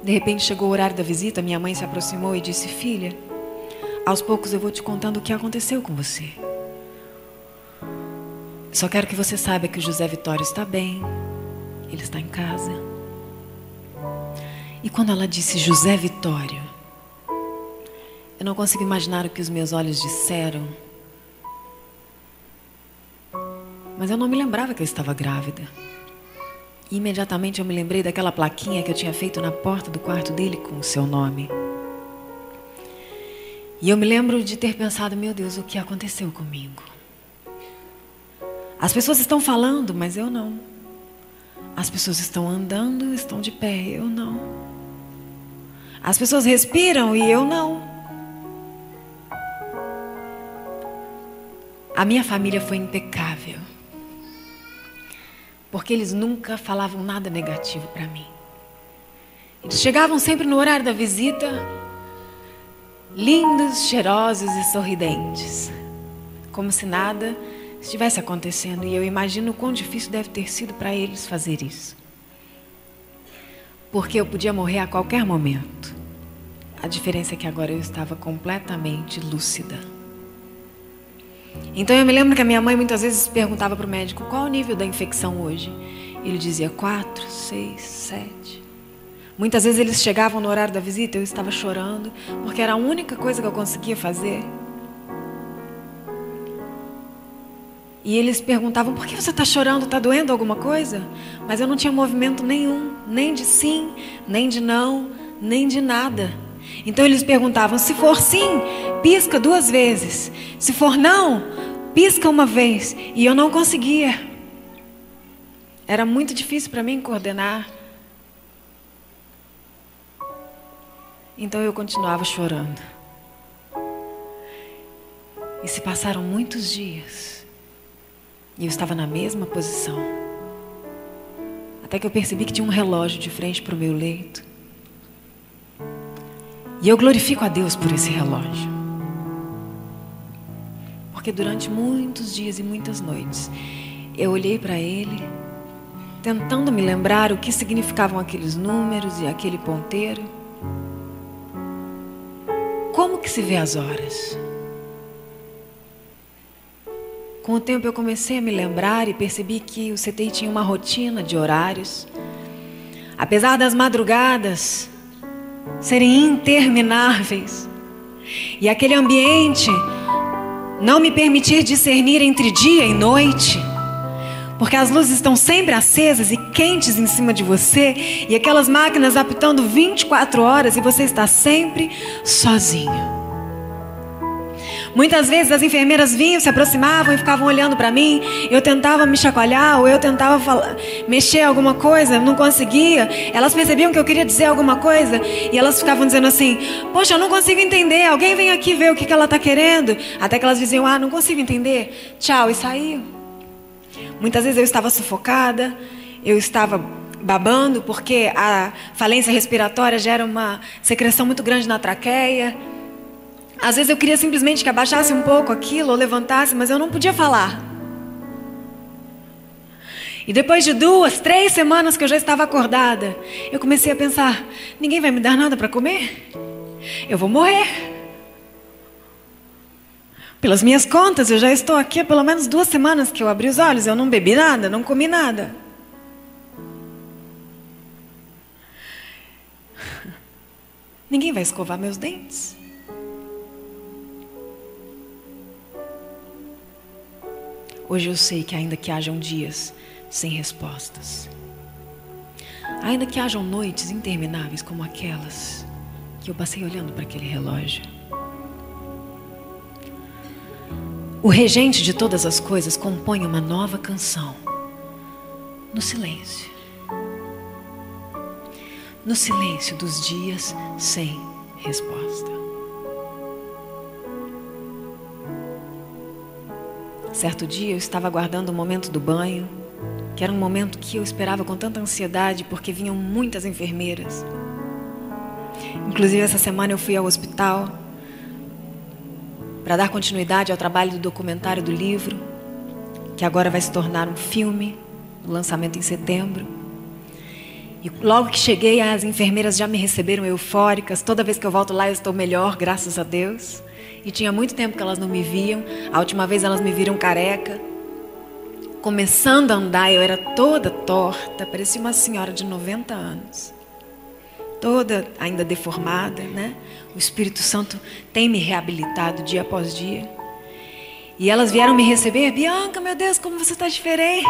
Speaker 3: De repente chegou o horário da visita, minha mãe se aproximou e disse: filha, aos poucos eu vou te contando o que aconteceu com você. Só quero que você saiba que o José Vitório está bem, ele está em casa. E quando ela disse José Vitório, eu não consigo imaginar o que os meus olhos disseram. Mas eu não me lembrava que eu estava grávida. E imediatamente eu me lembrei daquela plaquinha que eu tinha feito na porta do quarto dele com o seu nome. E eu me lembro de ter pensado: meu Deus, o que aconteceu comigo? As pessoas estão falando, mas eu não. As pessoas estão andando, estão de pé, eu não. As pessoas respiram e eu não. A minha família foi impecável, porque eles nunca falavam nada negativo para mim. Eles chegavam sempre no horário da visita, lindos, cheirosos e sorridentes, como se nada estivesse acontecendo. E eu imagino o quão difícil deve ter sido para eles fazer isso, porque eu podia morrer a qualquer momento. A diferença é que agora eu estava completamente lúcida. Então eu me lembro que a minha mãe muitas vezes perguntava para o médico: qual o nível da infecção hoje? Ele dizia 4, 6, 7. Muitas vezes eles chegavam no horário da visita, eu estava chorando, porque era a única coisa que eu conseguia fazer. E eles perguntavam, por que você está chorando? Está doendo alguma coisa? Mas eu não tinha movimento nenhum, nem de sim, nem de não, nem de nada. Então eles perguntavam, se for sim, pisca 2 vezes. Se for não, pisca 1 vez. E eu não conseguia. Era muito difícil para mim coordenar. Então eu continuava chorando. E se passaram muitos dias. E eu estava na mesma posição. Até que eu percebi que tinha um relógio de frente para o meu leito. E eu glorifico a Deus por esse relógio. Porque durante muitos dias e muitas noites, eu olhei para ele, tentando me lembrar o que significavam aqueles números e aquele ponteiro. Como que se vê as horas? Com o tempo eu comecei a me lembrar e percebi que o CTI tinha uma rotina de horários. Apesar das madrugadas serem intermináveis e aquele ambiente não me permitir discernir entre dia e noite, porque as luzes estão sempre acesas e quentes em cima de você e aquelas máquinas apitando 24 horas e você está sempre sozinho. Muitas vezes as enfermeiras vinham, se aproximavam e ficavam olhando para mim. Eu tentava me chacoalhar ou eu tentava mexer alguma coisa, não conseguia. Elas percebiam que eu queria dizer alguma coisa e elas ficavam dizendo assim, poxa, eu não consigo entender, alguém vem aqui ver o que ela está querendo. Até que elas diziam, não consigo entender, tchau, e saíam. Muitas vezes eu estava sufocada, eu estava babando porque a falência respiratória gera uma secreção muito grande na traqueia. Às vezes eu queria simplesmente que abaixasse um pouco aquilo ou levantasse, mas eu não podia falar. E depois de 2, 3 semanas que eu já estava acordada, eu comecei a pensar, ninguém vai me dar nada para comer? Eu vou morrer. Pelas minhas contas, eu já estou aqui há pelo menos 2 semanas que eu abri os olhos, eu não bebi nada, não comi nada. Ninguém vai escovar meus dentes. Hoje eu sei que ainda que hajam dias sem respostas, ainda que hajam noites intermináveis como aquelas que eu passei olhando para aquele relógio, o regente de todas as coisas compõe uma nova canção no silêncio. No silêncio dos dias sem resposta. Certo dia eu estava aguardando o momento do banho, que era um momento que eu esperava com tanta ansiedade, porque vinham muitas enfermeiras. Inclusive essa semana eu fui ao hospital para dar continuidade ao trabalho do documentário do livro, que agora vai se tornar um filme, o lançamento em setembro. E logo que cheguei, as enfermeiras já me receberam eufóricas. Toda vez que eu volto lá eu estou melhor, graças a Deus. E tinha muito tempo que elas não me viam. A última vez elas me viram careca. Começando a andar, eu era toda torta, parecia uma senhora de 90 anos. Toda ainda deformada, né? O Espírito Santo tem me reabilitado dia após dia. E elas vieram me receber. Bianca, meu Deus, como você está diferente.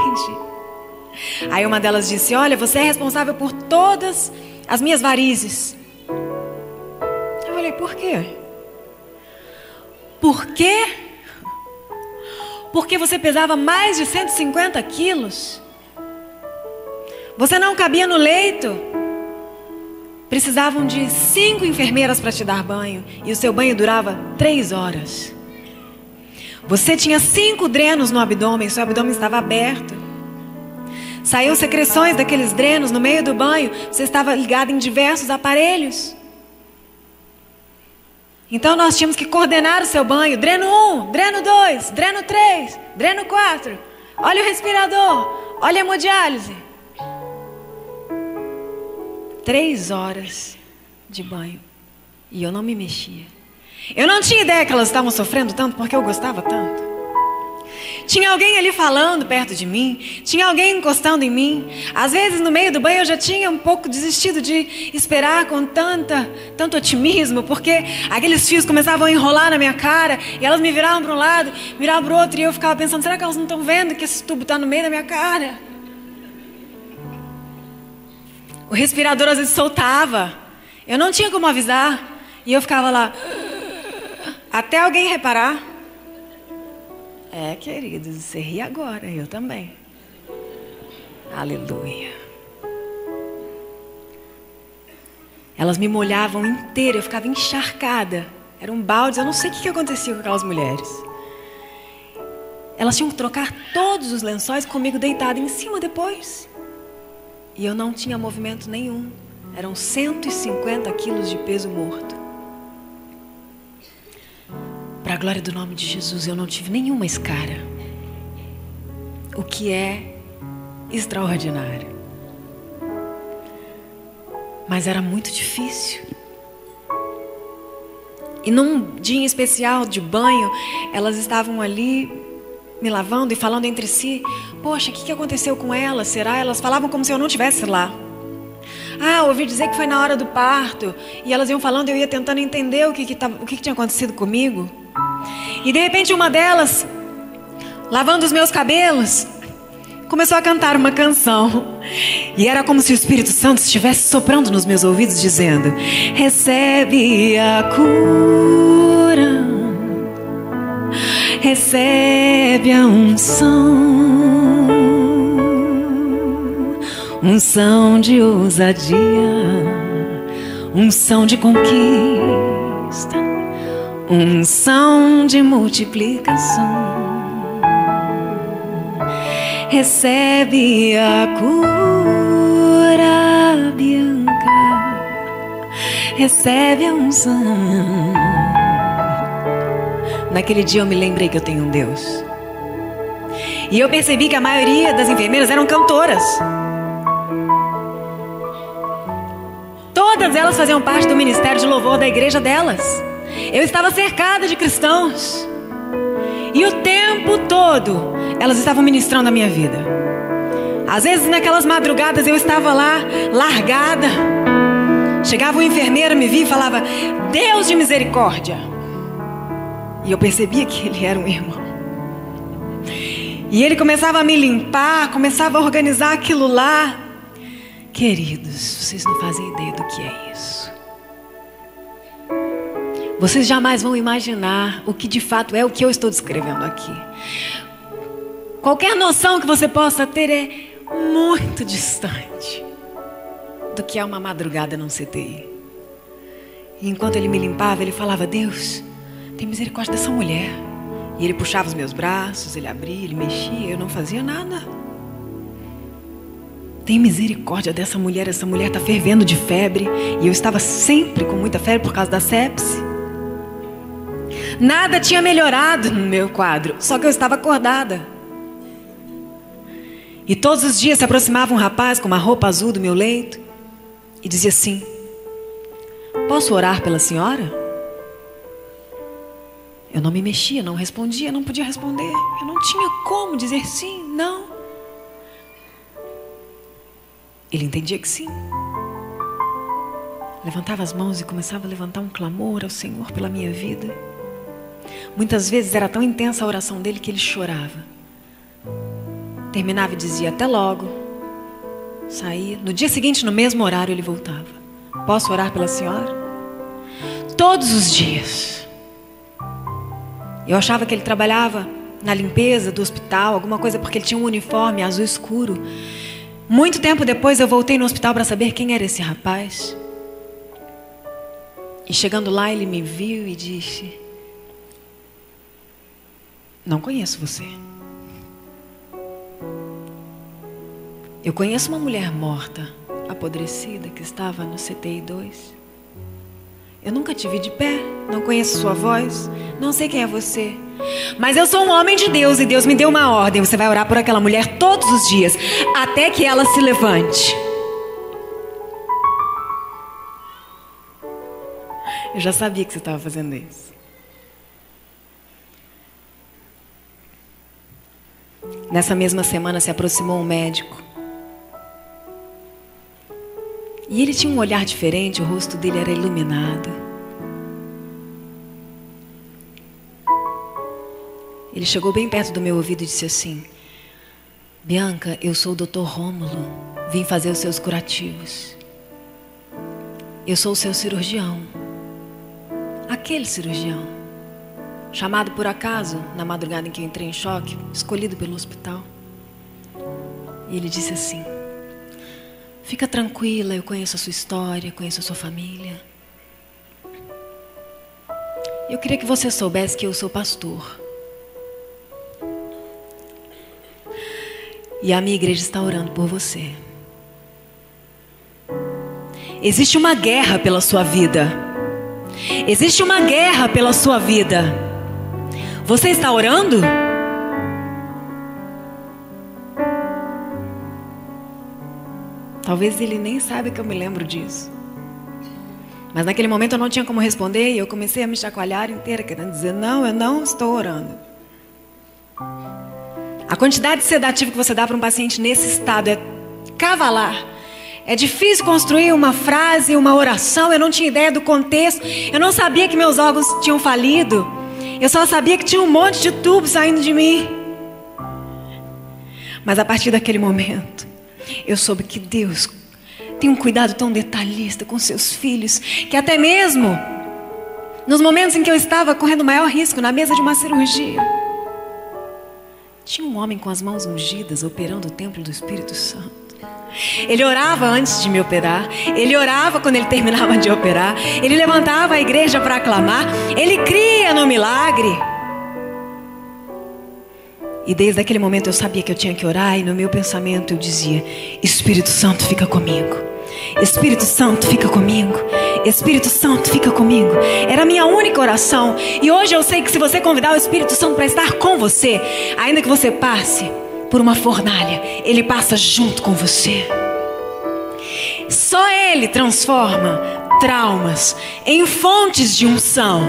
Speaker 3: Aí uma delas disse, olha, você é responsável por todas as minhas varizes. Eu falei, por quê? Por quê? Porque você pesava mais de 150 quilos. Você não cabia no leito. Precisavam de 5 enfermeiras para te dar banho. E o seu banho durava 3 horas. Você tinha 5 drenos no abdômen. Seu abdômen estava aberto. Saíam secreções daqueles drenos no meio do banho. Você estava ligado em diversos aparelhos. Então nós tínhamos que coordenar o seu banho. Dreno 1, dreno 2, dreno 3, dreno 4. Olha o respirador, olha a hemodiálise. 3 horas de banho. E eu não me mexia. Eu não tinha ideia que elas estavam sofrendo tanto porque eu gostava tanto. Tinha alguém ali falando perto de mim, tinha alguém encostando em mim. Às vezes no meio do banho eu já tinha um pouco desistido de esperar com tanto otimismo, porque aqueles fios começavam a enrolar na minha cara e elas me viravam para um lado, viravam para o outro, e eu ficava pensando, será que elas não estão vendo que esse tubo está no meio da minha cara? O respirador às vezes soltava, eu não tinha como avisar, e eu ficava lá até alguém reparar. Queridos, você ri agora, eu também. Aleluia. Elas me molhavam inteira, eu ficava encharcada. Eram baldes, eu não sei o que acontecia com aquelas mulheres. Elas tinham que trocar todos os lençóis comigo deitada em cima depois. E eu não tinha movimento nenhum. Eram 150 quilos de peso morto. Para a glória do nome de Jesus, eu não tive nenhuma escara. O que é extraordinário. Mas era muito difícil. E num dia em especial de banho, elas estavam ali me lavando e falando entre si. Poxa, o que aconteceu com elas? Será? Elas falavam como se eu não estivesse lá. Ouvi dizer que foi na hora do parto. E elas iam falando, eu ia tentando entender o que tinha acontecido comigo. E de repente uma delas, lavando os meus cabelos, começou a cantar uma canção. E era como se o Espírito Santo estivesse soprando nos meus ouvidos, dizendo: recebe a cura, recebe a unção de ousadia, unção de conquista, unção de multiplicação. Recebe a cura, Bianca, recebe a unção. Naquele dia eu me lembrei que eu tenho um Deus. E eu percebi que a maioria das enfermeiras eram cantoras. Todas elas faziam parte do ministério de louvor da igreja delas. Eu estava cercada de cristãos. E o tempo todo elas estavam ministrando a minha vida. Às vezes naquelas madrugadas eu estava lá, largada. Chegava um enfermeiro, me via e falava: Deus de misericórdia. E eu percebia que ele era um irmão. E ele começava a me limpar, começava a organizar aquilo lá. Queridos, vocês não fazem ideia do que é isso. Vocês jamais vão imaginar o que de fato é o que eu estou descrevendo aqui. Qualquer noção que você possa ter é muito distante do que é uma madrugada num CTI. E enquanto ele me limpava, ele falava: Deus, tem misericórdia dessa mulher. E ele puxava os meus braços, ele abria, ele mexia, eu não fazia nada. Tem misericórdia dessa mulher, essa mulher está fervendo de febre. E eu estava sempre com muita febre por causa da sepse. Nada tinha melhorado no meu quadro, só que eu estava acordada. E todos os dias se aproximava um rapaz com uma roupa azul do meu leito e dizia assim: posso orar pela senhora? Eu não me mexia, não respondia, não podia responder. Eu não tinha como dizer sim, não. Ele entendia que sim. Levantava as mãos e começava a levantar um clamor ao Senhor pela minha vida. Muitas vezes era tão intensa a oração dele que ele chorava. Terminava e dizia: até logo. Saía. No dia seguinte, no mesmo horário, ele voltava: posso orar pela senhora? Todos os dias. Eu achava que ele trabalhava na limpeza do hospital, alguma coisa, porque ele tinha um uniforme azul escuro. Muito tempo depois eu voltei no hospital para saber quem era esse rapaz. E chegando lá ele me viu e disse: não conheço você. Eu conheço uma mulher morta, apodrecida, que estava no CTI 2. Eu nunca te vi de pé, não conheço sua voz, não sei quem é você. Mas eu sou um homem de Deus e Deus me deu uma ordem. Você vai orar por aquela mulher todos os dias, até que ela se levante. Eu já sabia que você estava fazendo isso. Nessa mesma semana se aproximou um médico. E ele tinha um olhar diferente, o rosto dele era iluminado. Ele chegou bem perto do meu ouvido e disse assim: Bianca, eu sou o Dr. Rômulo, vim fazer os seus curativos. Eu sou o seu cirurgião. Aquele cirurgião, chamado por acaso, na madrugada em que eu entrei em choque, escolhido pelo hospital. E ele disse assim: fica tranquila, eu conheço a sua história, conheço a sua família. Eu queria que você soubesse que eu sou pastor. E a minha igreja está orando por você. Existe uma guerra pela sua vida. Existe uma guerra pela sua vida. Você está orando? Talvez ele nem saiba que eu me lembro disso. Mas naquele momento eu não tinha como responder e eu comecei a me chacoalhar inteira, querendo dizer: não, eu não estou orando. A quantidade de sedativo que você dá para um paciente nesse estado é cavalar. É difícil construir uma frase, uma oração. Eu não tinha ideia do contexto. Eu não sabia que meus órgãos tinham falido. Eu só sabia que tinha um monte de tubo saindo de mim. Mas a partir daquele momento, eu soube que Deus tem um cuidado tão detalhista com seus filhos, que até mesmo nos momentos em que eu estava correndo maior risco na mesa de uma cirurgia, tinha um homem com as mãos ungidas operando o templo do Espírito Santo. Ele orava antes de me operar. Ele orava quando ele terminava de operar. Ele levantava a igreja para aclamar. Ele cria no milagre. E desde aquele momento eu sabia que eu tinha que orar. E no meu pensamento eu dizia: Espírito Santo, fica comigo. Espírito Santo, fica comigo. Espírito Santo, fica comigo. Era a minha única oração. E hoje eu sei que se você convidar o Espírito Santo para estar com você, ainda que você passe por uma fornalha, Ele passa junto com você. Só Ele transforma traumas em fontes de unção.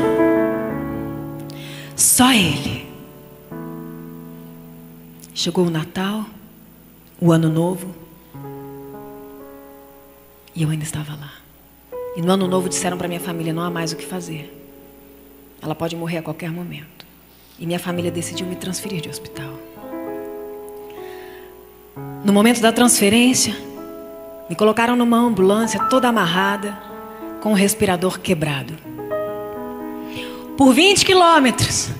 Speaker 3: Só Ele. Chegou o Natal, o Ano Novo, e eu ainda estava lá. E no Ano Novo disseram para minha família: não há mais o que fazer. Ela pode morrer a qualquer momento. E minha família decidiu me transferir de hospital. No momento da transferência, me colocaram numa ambulância toda amarrada, com o respirador quebrado. Por 20 quilômetros,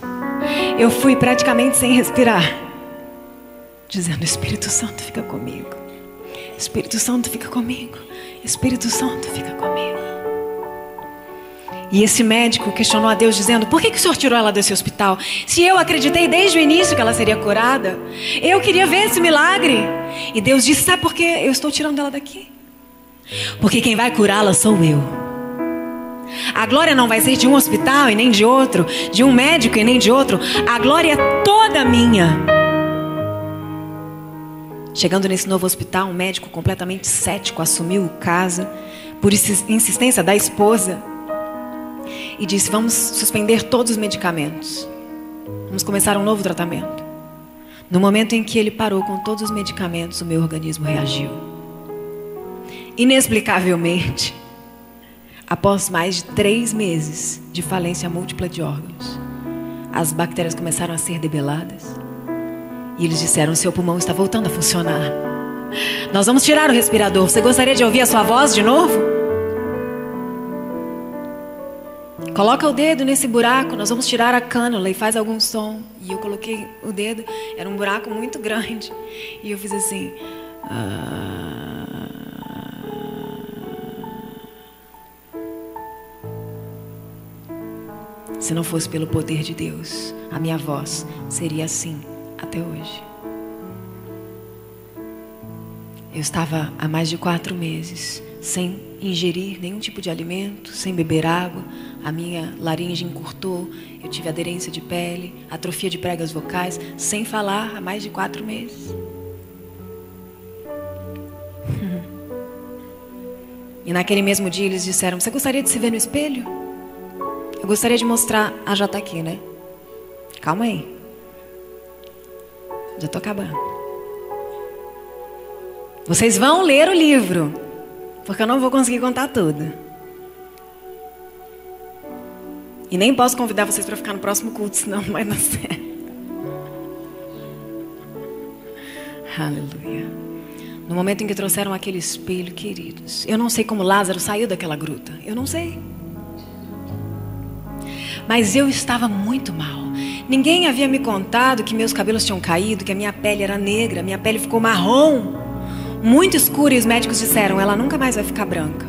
Speaker 3: eu fui praticamente sem respirar, dizendo: Espírito Santo, fica comigo. Espírito Santo, fica comigo. Espírito Santo, fica comigo. E esse médico questionou a Deus, dizendo: por que o Senhor tirou ela desse hospital? Se eu acreditei desde o início que ela seria curada. Eu queria ver esse milagre. E Deus disse: sabe por que eu estou tirando ela daqui? Porque quem vai curá-la sou eu. A glória não vai ser de um hospital e nem de outro, de um médico e nem de outro. A glória é toda minha. Chegando nesse novo hospital, um médico completamente cético assumiu o caso por insistência da esposa e disse: vamos suspender todos os medicamentos. Vamos começar um novo tratamento. No momento em que ele parou com todos os medicamentos, o meu organismo reagiu. Inexplicavelmente, após mais de 3 meses de falência múltipla de órgãos, as bactérias começaram a ser debeladas. E eles disseram: seu pulmão está voltando a funcionar. Nós vamos tirar o respirador. Você gostaria de ouvir a sua voz de novo? Coloca o dedo nesse buraco. Nós vamos tirar a cânula e faz algum som. E eu coloquei o dedo. Era um buraco muito grande. E eu fiz assim. Se não fosse pelo poder de Deus, a minha voz seria assim até hoje. Eu estava há mais de 4 meses sem ingerir nenhum tipo de alimento, sem beber água. A minha laringe encurtou, eu tive aderência de pele, atrofia de pregas vocais, sem falar há mais de 4 meses. E naquele mesmo dia eles disseram: você gostaria de se ver no espelho? Eu gostaria de mostrar. Ah, já está aqui, né? Calma aí. Já estou acabando. Vocês vão ler o livro, porque eu não vou conseguir contar tudo. E nem posso convidar vocês para ficar no próximo culto, senão não vai dar certo. Aleluia. No momento em que trouxeram aquele espelho, queridos, eu não sei como Lázaro saiu daquela gruta. Eu não sei. Mas eu estava muito mal. Ninguém havia me contado que meus cabelos tinham caído, que a minha pele era negra, minha pele ficou marrom, muito escura, e os médicos disseram, ela nunca mais vai ficar branca.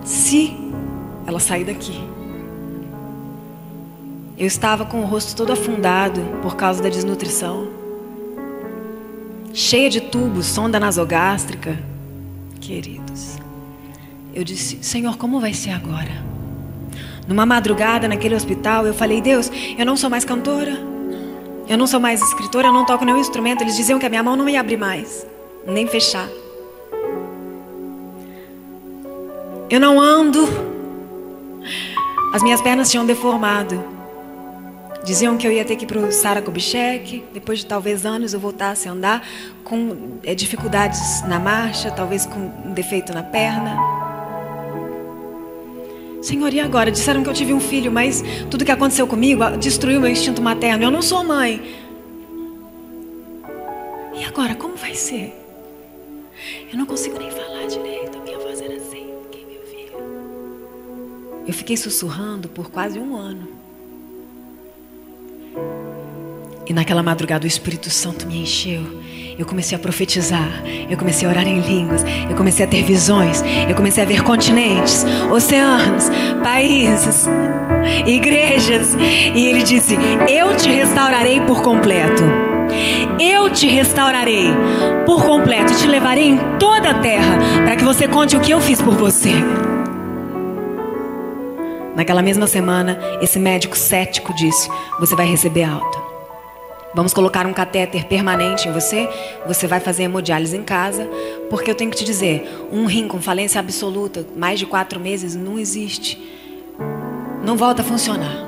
Speaker 3: Se ela sair daqui. Eu estava com o rosto todo afundado por causa da desnutrição, cheia de tubos, sonda nasogástrica. Queridos, eu disse, Senhor, como vai ser agora? Numa madrugada naquele hospital, eu falei, Deus, eu não sou mais cantora, eu não sou mais escritora, eu não toco nenhum instrumento. Eles diziam que a minha mão não ia abrir mais, nem fechar. Eu não ando. As minhas pernas tinham deformado. Diziam que eu ia ter que ir para o Sara Kubitschek. Depois de talvez anos eu voltasse a andar com dificuldades na marcha, talvez com um defeito na perna. Senhor, e agora? Disseram que eu tive um filho, mas tudo que aconteceu comigo destruiu meu instinto materno. Eu não sou mãe. E agora, como vai ser? Eu não consigo nem falar direito. A minha voz era assim, quem me ouvia. Eu fiquei sussurrando por quase um ano. E naquela madrugada o Espírito Santo me encheu. Eu comecei a profetizar, eu comecei a orar em línguas, eu comecei a ter visões, eu comecei a ver continentes, oceanos, países, igrejas. E ele disse, eu te restaurarei por completo. Eu te restaurarei por completo e te levarei em toda a terra para que você conte o que eu fiz por você. Naquela mesma semana, esse médico cético disse, você vai receber alta. Vamos colocar um catéter permanente em você. Você vai fazer hemodiálise em casa. Porque eu tenho que te dizer, um rim com falência absoluta, mais de 4 meses, não existe. Não volta a funcionar.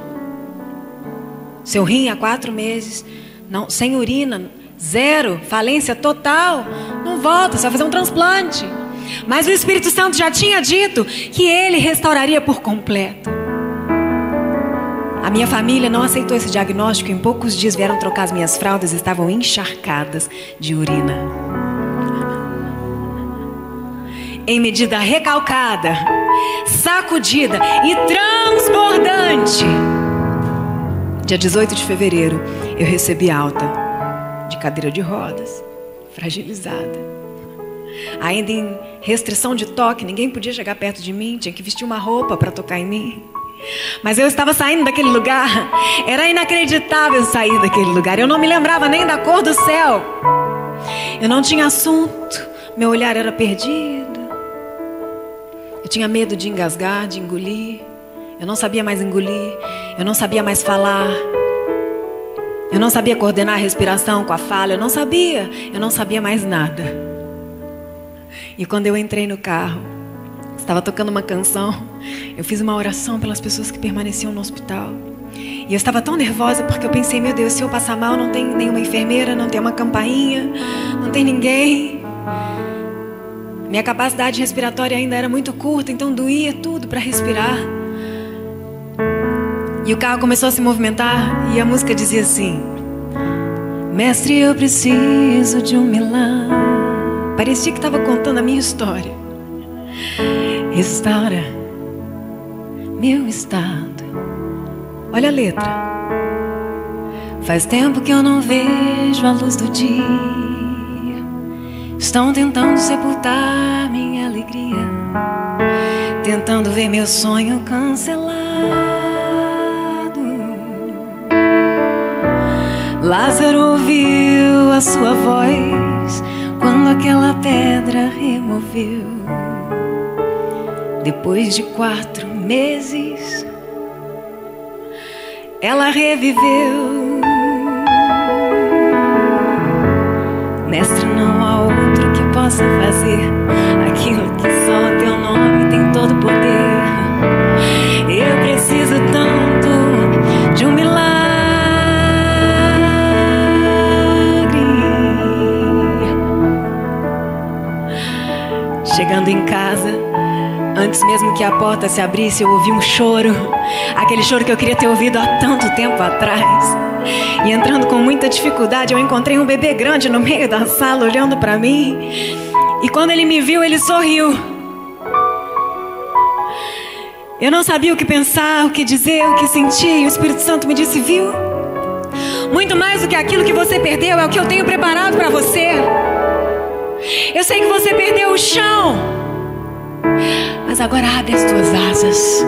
Speaker 3: Seu rim há 4 meses, não, sem urina, 0, falência total. Não volta, você vai fazer um transplante. Mas o Espírito Santo já tinha dito que ele restauraria por completo. A minha família não aceitou esse diagnóstico. Em poucos dias vieram trocar as minhas fraldas, estavam encharcadas de urina. Em medida recalcada, sacudida e transbordante. Dia 18 de fevereiro, eu recebi alta de cadeira de rodas, fragilizada. Ainda em restrição de toque, ninguém podia chegar perto de mim, tinha que vestir uma roupa para tocar em mim. Mas eu estava saindo daquele lugar. Era inacreditável sair daquele lugar. Eu não me lembrava nem da cor do céu. Eu não tinha assunto. Meu olhar era perdido. Eu tinha medo de engasgar, de engolir. Eu não sabia mais engolir. Eu não sabia mais falar. Eu não sabia coordenar a respiração com a fala. Eu não sabia mais nada. E quando eu entrei no carro, estava tocando uma canção. Eu fiz uma oração pelas pessoas que permaneciam no hospital. E eu estava tão nervosa porque eu pensei, meu Deus, se eu passar mal, não tem nenhuma enfermeira, não tem uma campainha, não tem ninguém. Minha capacidade respiratória ainda era muito curta, então doía tudo para respirar. E o carro começou a se movimentar e a música dizia assim: mestre, eu preciso de um milagre. Parecia que estava contando a minha história. Restaura meu estado. Olha a letra. Faz tempo que eu não vejo a luz do dia. Estão tentando sepultar minha alegria, tentando ver meu sonho cancelado. Lázaro ouviu a sua voz quando aquela pedra removeu. Depois de 4 meses, ela reviveu. Mestre, não há outro que possa fazer aquilo que só teu nome tem todo o poder. Eu preciso tanto de um milagre. porta se abrisse, eu ouvi um choro. Aquele choro que eu queria ter ouvido há tanto tempo atrás. E entrando com muita dificuldade, eu encontrei um bebê grande no meio da sala, olhando para mim. E quando ele me viu, ele sorriu. Eu não sabia o que pensar, o que dizer, o que sentir. E o Espírito Santo me disse: viu? Muito mais do que aquilo que você perdeu é o que eu tenho preparado para você. Eu sei que você perdeu o chão, mas agora abre as tuas asas.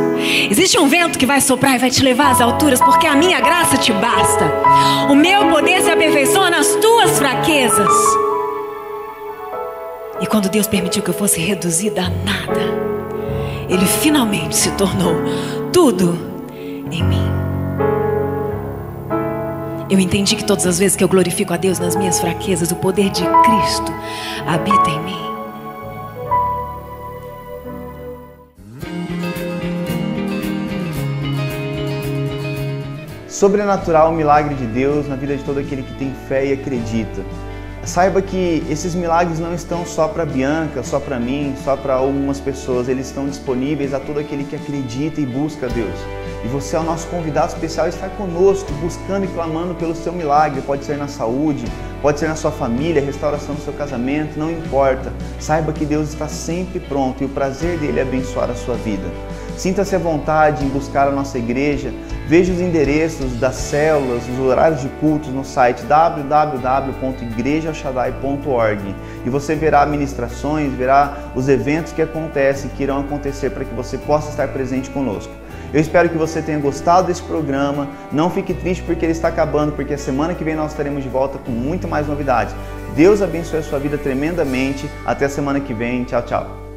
Speaker 3: Existe um vento que vai soprar e vai te levar às alturas, porque a minha graça te basta. O meu poder se aperfeiçoa nas tuas fraquezas. E quando Deus permitiu que eu fosse reduzida a nada, Ele finalmente se tornou tudo em mim. Eu entendi que todas as vezes que eu glorifico a Deus nas minhas fraquezas, o poder de Cristo habita em mim.
Speaker 1: Sobrenatural, o milagre de Deus na vida de todo aquele que tem fé e acredita. Saiba que esses milagres não estão só para Bianca, só para mim, só para algumas pessoas. Eles estão disponíveis a todo aquele que acredita e busca a Deus. E você é o nosso convidado especial a estar conosco, buscando e clamando pelo seu milagre. Pode ser na saúde, pode ser na sua família, restauração do seu casamento, não importa. Saiba que Deus está sempre pronto e o prazer dele é abençoar a sua vida. Sinta-se à vontade em buscar a nossa igreja. Veja os endereços das células, os horários de cultos no site www.igrejaelshaddai.org e você verá ministrações, verá os eventos que acontecem, que irão acontecer para que você possa estar presente conosco. Eu espero que você tenha gostado desse programa. Não fique triste porque ele está acabando, porque a semana que vem nós estaremos de volta com muito mais novidades. Deus abençoe a sua vida tremendamente. Até a semana que vem. Tchau, tchau.